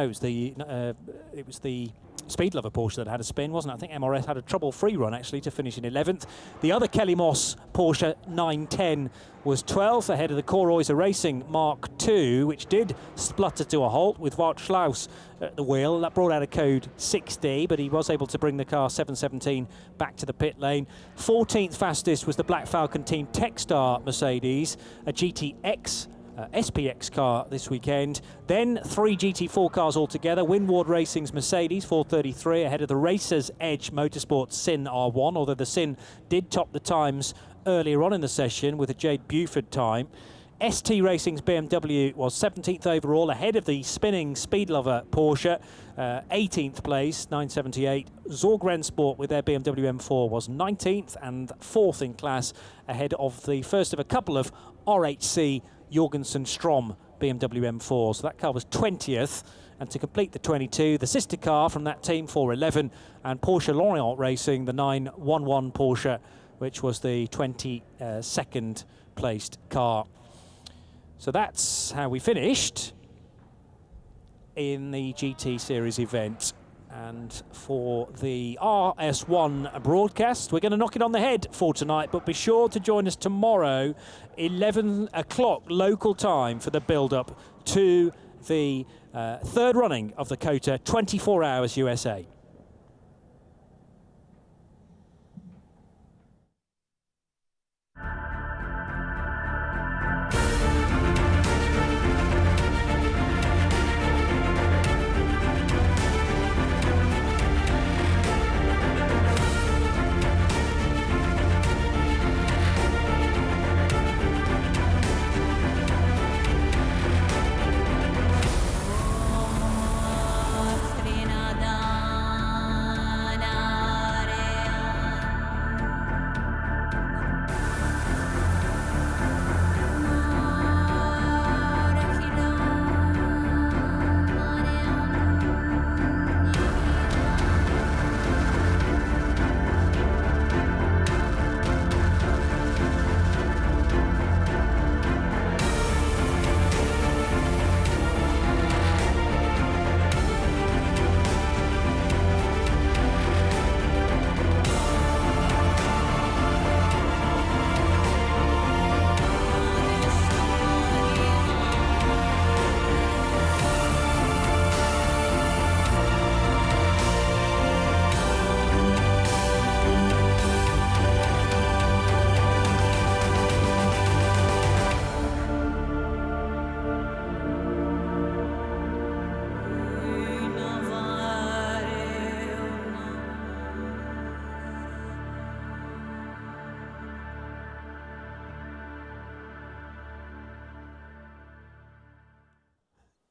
A: was the Speed Lover Porsche that had a spin, wasn't it? I think MRS had a trouble-free run, actually, to finish in 11th. The other Kelly Moss Porsche 910 was 12th, ahead of the Korreuser Racing Mark II, which did splutter to a halt with Wout Schlaus at the wheel. That brought out a code 60, but he was able to bring the car 717 back to the pit lane. 14th fastest was the Black Falcon Team Techstar Mercedes, a GTX SPX car this weekend. Then 3 GT4 cars altogether. Windward Racing's Mercedes 433 ahead of the Racers Edge Motorsports Sin R1, although the Sin did top the times earlier on in the session with a Jade Buford time. ST Racing's BMW was 17th overall ahead of the spinning Speed Lover Porsche, 18th place, 978. Zorg Rennsport with their BMW M4 was 19th and 4th in class, ahead of the first of a couple of RHC Jorgensen Strom BMW M4s. So that car was 20th, and to complete the 22, the sister car from that team, 411, and Porsche Lorient Racing, the 911 Porsche, which was the 22nd placed car. So that's how we finished in the GT Series event. And for the RS1 broadcast, we're going to knock it on the head for tonight, but be sure to join us tomorrow, 11 o'clock local time, for the build-up to the third running of the COTA 24 Hours USA.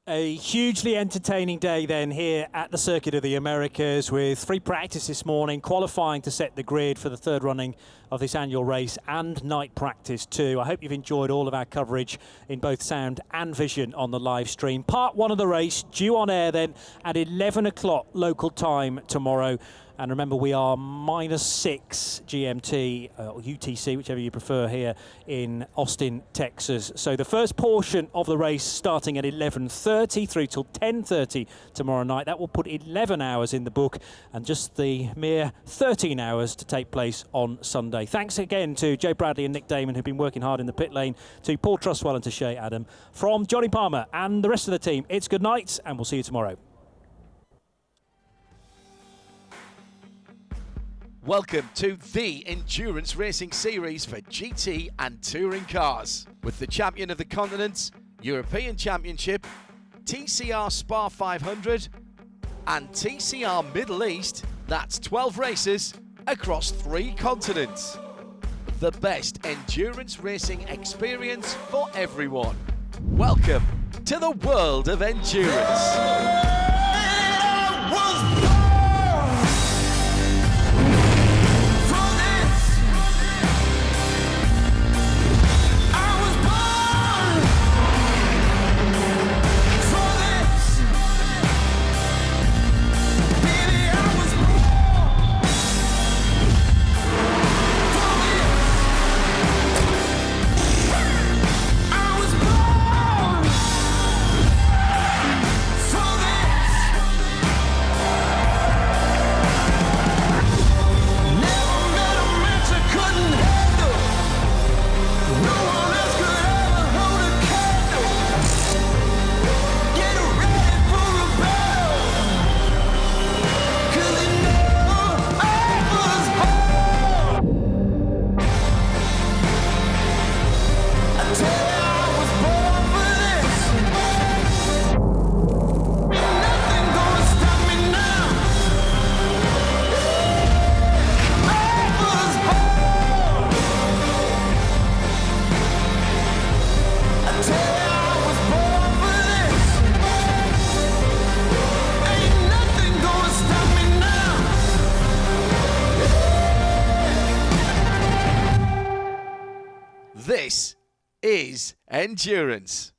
A: A hugely entertaining day then here at the Circuit of the Americas, with free practice this morning, qualifying to set the grid for the third running of this annual race, and night practice too. I hope you've enjoyed all of our coverage in both sound and vision on the live stream. Part one of the race due on air then at 11 o'clock local time tomorrow. And remember, we are -6 GMT or UTC, whichever you prefer, here in Austin, Texas. So the first portion of the race starting at 11:30 through till 10:30 tomorrow night. That will put 11 hours in the book and just the mere 13 hours to take place on Sunday. Thanks again to Joe Bradley and Nick Damon, who've been working hard in the pit lane, to Paul Trustwell and to Shea Adam. From Johnny Palmer and the rest of the team, it's good night, and we'll see you tomorrow.
O: Welcome to the Endurance Racing Series for GT and Touring cars. With the champion of the continent, European Championship, TCR Spa 500 and TCR Middle East, that's 12 races across 3 continents. The best endurance racing experience for everyone. Welcome to the world of endurance. This is endurance.